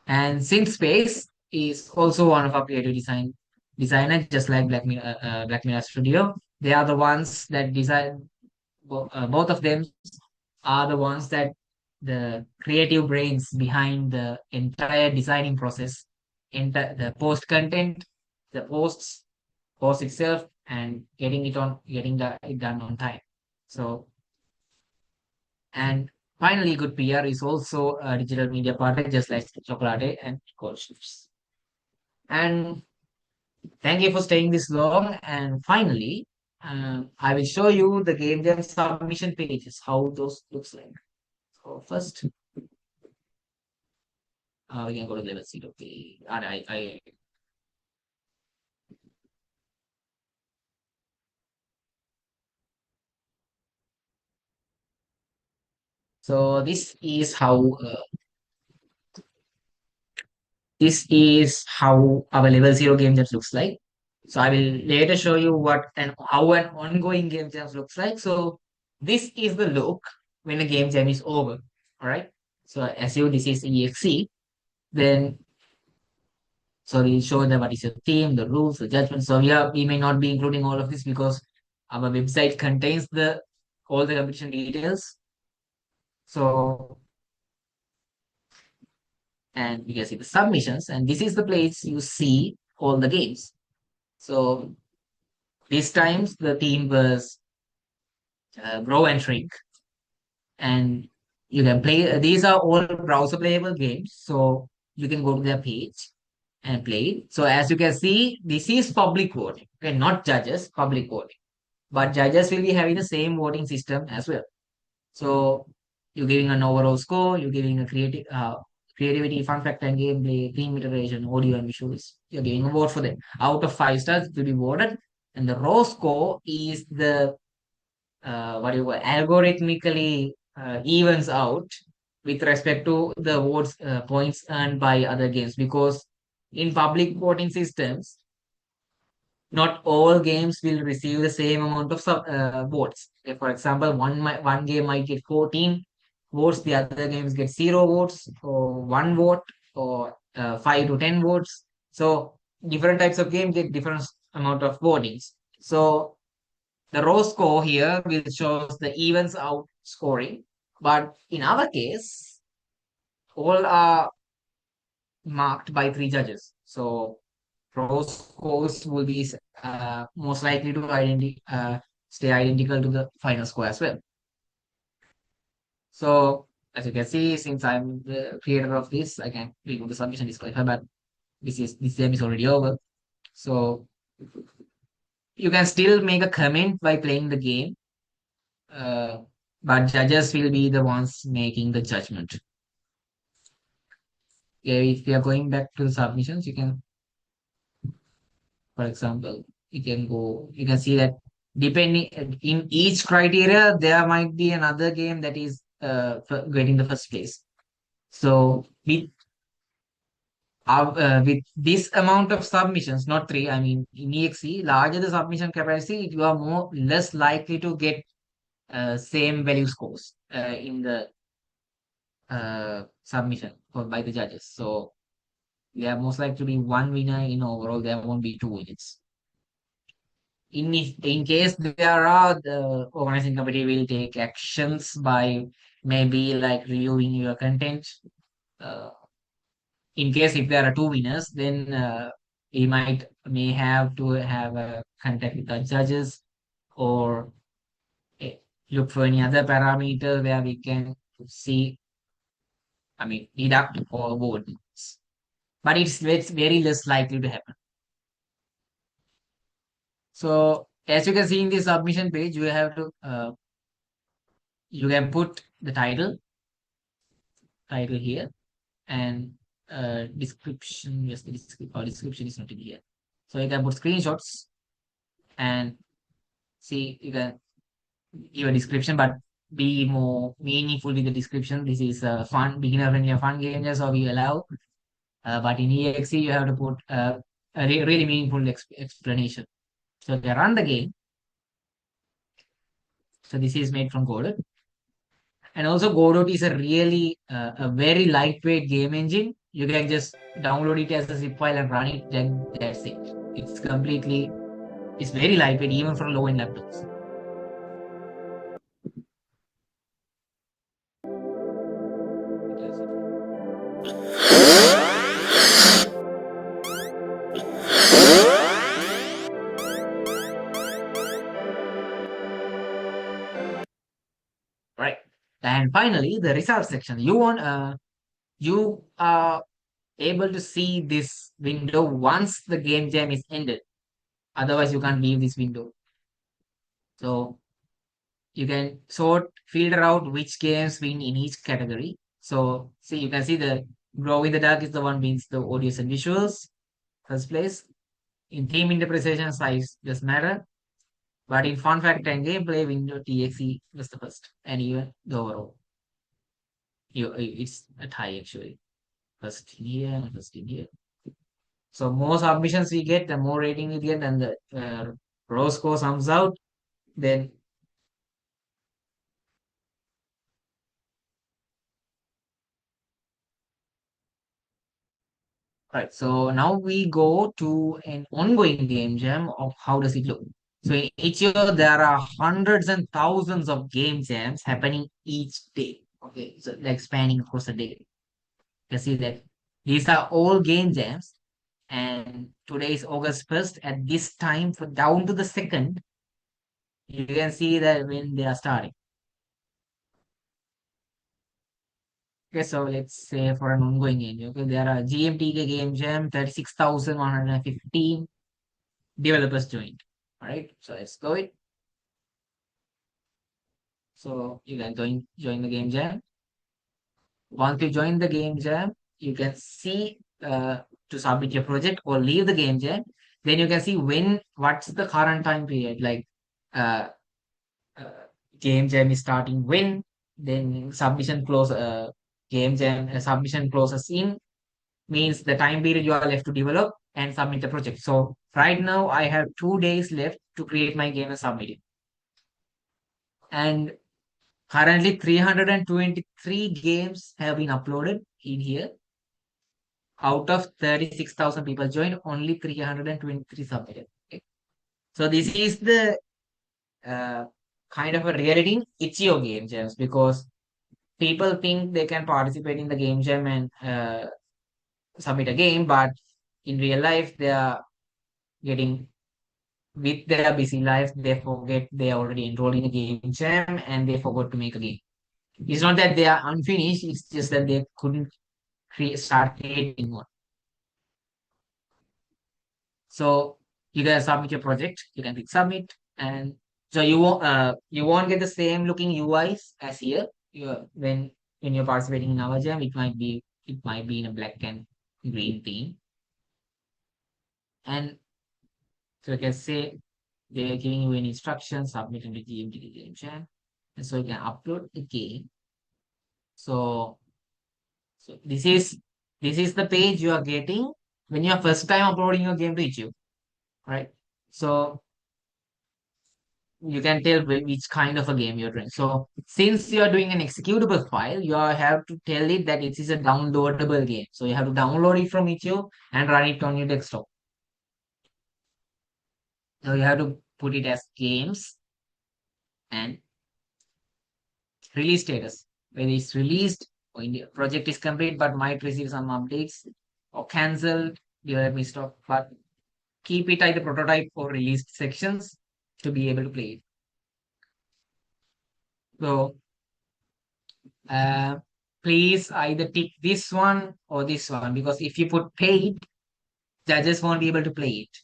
And Synth Space is also one of our creative designer, just like Black Mirror Studio. They are the ones that design. Both of them are the ones that the creative brains behind the entire designing process, the post content, the post itself, and getting it done on time. So, and Finally, good PR is also a digital media partner, just like Chocolate and Cold Chips. And thank you for staying this long. And finally, I will show you the game jam submission pages, how those looks like. So first, we can go to level 0. Okay. And so this is how our level 0 game jams looks like. So I will later show you what and how an ongoing game jams looks like. So this is the look when a game jam is over. All right. So as you this is EXE, then so we'll show them what is your theme, the rules, the judgment. So we may not be including all of this because our website contains the all the competition details. So and you can see the submissions, and this is the place you see all the games. So these times the theme was grow and shrink, and you can play. These are all browser playable games, so you can go to their page and play it. So as you can see, this is public voting. Okay, not judges, public voting. But judges will be having the same voting system as well. So you're giving an overall score, you're giving a creativity, fun fact and gameplay, theme iteration, audio and visuals. You're giving a vote for them. Out of 5 stars, it will be voted. And the raw score is the what you call algorithmically evens out with respect to the votes points earned by other games, because in public voting systems not all games will receive the same amount of votes. If, for example, one game might get 14 votes, the other games get 0 votes, or 1 vote, or 5 to 10 votes. So different types of games get different amount of votings. So the raw score here will shows the evens out scoring, but in our case, all are marked by 3 judges. So raw scores will be most likely to stay identical to the final score as well. So as you can see, since I'm the creator of this, I can remove the submission disqualifier, but this game is already over. So you can still make a comment by playing the game, uh, but judges will be the ones making the judgment. Okay, if we are going back to the submissions, you can, for example, you can see that depending in each criteria, there might be another game that is getting the first place. So with this amount of submissions, not three, I mean in EXE, larger the submission capacity, you are less likely to get same value scores in the submission by the judges. So there are most likely to be one winner in overall. There won't be two winners. In case there are, the organizing committee will take actions by maybe like reviewing your content. Uh, in case if there are two winners, then we may have to have a contact with the judges, or eh, look for any other parameter where we can see, I mean, deduct or vote. But it's very less likely to happen. So as you can see in the submission page, you have to you can put the title here, and description. Yes, the description is not in here. So you can put screenshots and see, you can give a description, but be more meaningful with the description. This is a fun, beginner friendly, fun game, so we allow. But in EXE, you have to put a really meaningful explanation. So they run the game. So this is made from Godot. And also Godot is a very lightweight game engine. You can just download it as a zip file and run it, then that's it. It's very lightweight even for low-end laptops. Right. And finally, the results section. You are able to see this window once the game jam is ended. Otherwise, you can't leave this window. So you can filter out which games win in each category. So see, you can see the glow in the dark is the one wins the audios and visuals, first place. In team interpretation, size doesn't matter. But in fun fact and gameplay, window TXE was the first. And even the overall. It's a tie actually. First in here and first in here. So more submissions we get, the more rating we get, and the raw score comes out. Then right. So now we go to an ongoing game jam of how does it look. So in each year there are hundreds and thousands of game jams happening each day. Okay, so like spanning across a day. You can see that these are all game jams, and today is August 1st. At this time, for down to the second, you can see that when they are starting. Okay, so let's say for an ongoing game, okay, there are GMTK game jam 36,115 developers joined. All right, so let's go it. So you can join the game jam. Once you join the game jam, you can see to submit your project or leave the game jam. Then you can see what's the current time period, like uh, uh, game jam is starting when, then game jam submission closes in means the time period you are left to develop and submit the project. So right now I have 2 days left to create my game and submit it. And currently 323 games have been uploaded in here. Out of 36,000 people joined, only 323 submitted. Okay. So this is the uh, kind of a reality in itch.io game jams, because people think they can participate in the game jam and submit a game, but in real life they are getting with their busy life, they forget they are already enrolled in a game jam and they forgot to make a game. It's not that they are unfinished, it's just that they couldn't start creating one. So you can submit your project, you can click submit, and so you won't get the same looking UIs as here. When you're participating in our jam, it might be in a black and green theme. And so you can say they're giving you an instruction, submit into GMT game jam. And so you can upload the game. So, so this is the page you are getting when you are first time uploading your game to YouTube. Right? So you can tell which kind of a game you're doing. So since you are doing an executable file, you have to tell it that it is a downloadable game. So you have to download it from YouTube and run it on your desktop. So you have to put it as games and release status. Whether it's released or the project is complete but might receive some updates or cancelled, development stop. But keep it either prototype or released sections to be able to play it. So please either tick this one or this one, because if you put paid, judges won't be able to play it.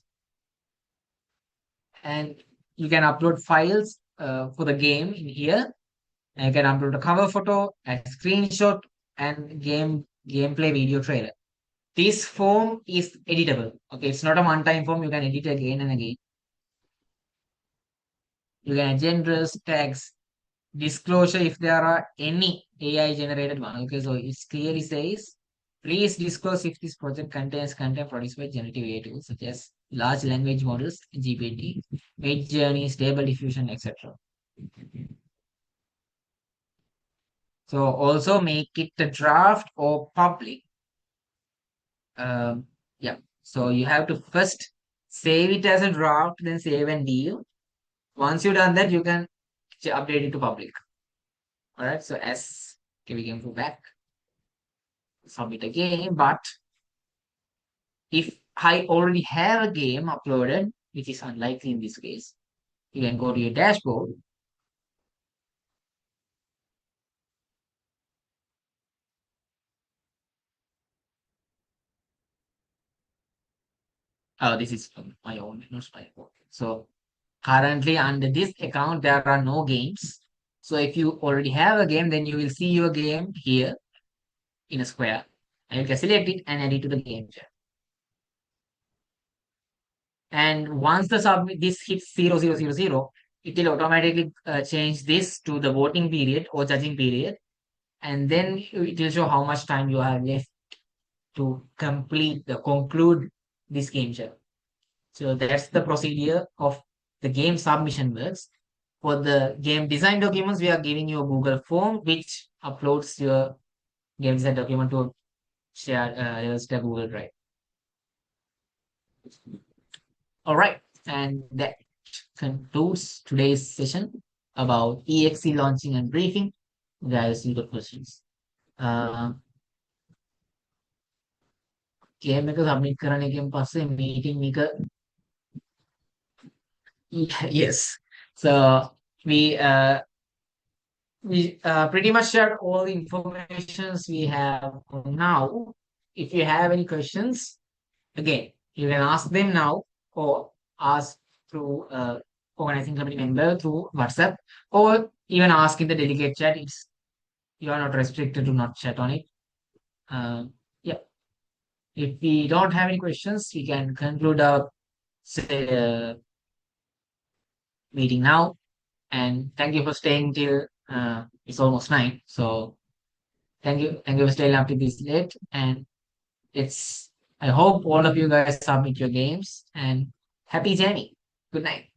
And you can upload files for the game in here. And you can upload a cover photo, a screenshot, and gameplay video trailer. This form is editable. Okay, it's not a one-time form. You can edit again and again. You can add genders, tags, disclosure if there are any AI generated one. Okay, so it clearly says, please disclose if this project contains content produced by generative AI tools such as large language models, GPT, mid journey, stable diffusion, etc. So also make it a draft or public. Yeah. So you have to first save it as a draft, then save and view. Once you've done that, you can update it to public. All right. So okay, we can go back, submit again. But if I already have a game uploaded, which is unlikely in this case, you can go to your dashboard. This is my own, not my own. So currently under this account, there are no games. So if you already have a game, then you will see your game here in a square. And you can select it and add it to the game chat. And once the submit this hits 0000, it will automatically change this to the voting period or judging period. And then it will show how much time you have left to conclude this game chat. So that's the procedure of the game submission works. For the game design documents, we are giving you a Google form which uploads your game design document to share Levelstair Google Drive. All right, and that concludes today's session about EXE launching and briefing. Guys, you got questions? Game එක submit කරන එකෙන් පස්සේ meeting එක yes. So we pretty much shared all the informations we have now. If you have any questions, again, you can ask them now or ask through organizing committee member through WhatsApp or even ask in the delegate chat. You are not restricted to not chat on it. Yeah. If we don't have any questions, we can conclude our meeting now. And thank you for staying till it's almost 9. So thank you for staying up to this late. And I hope all of you guys submit your games and happy journey. Good night.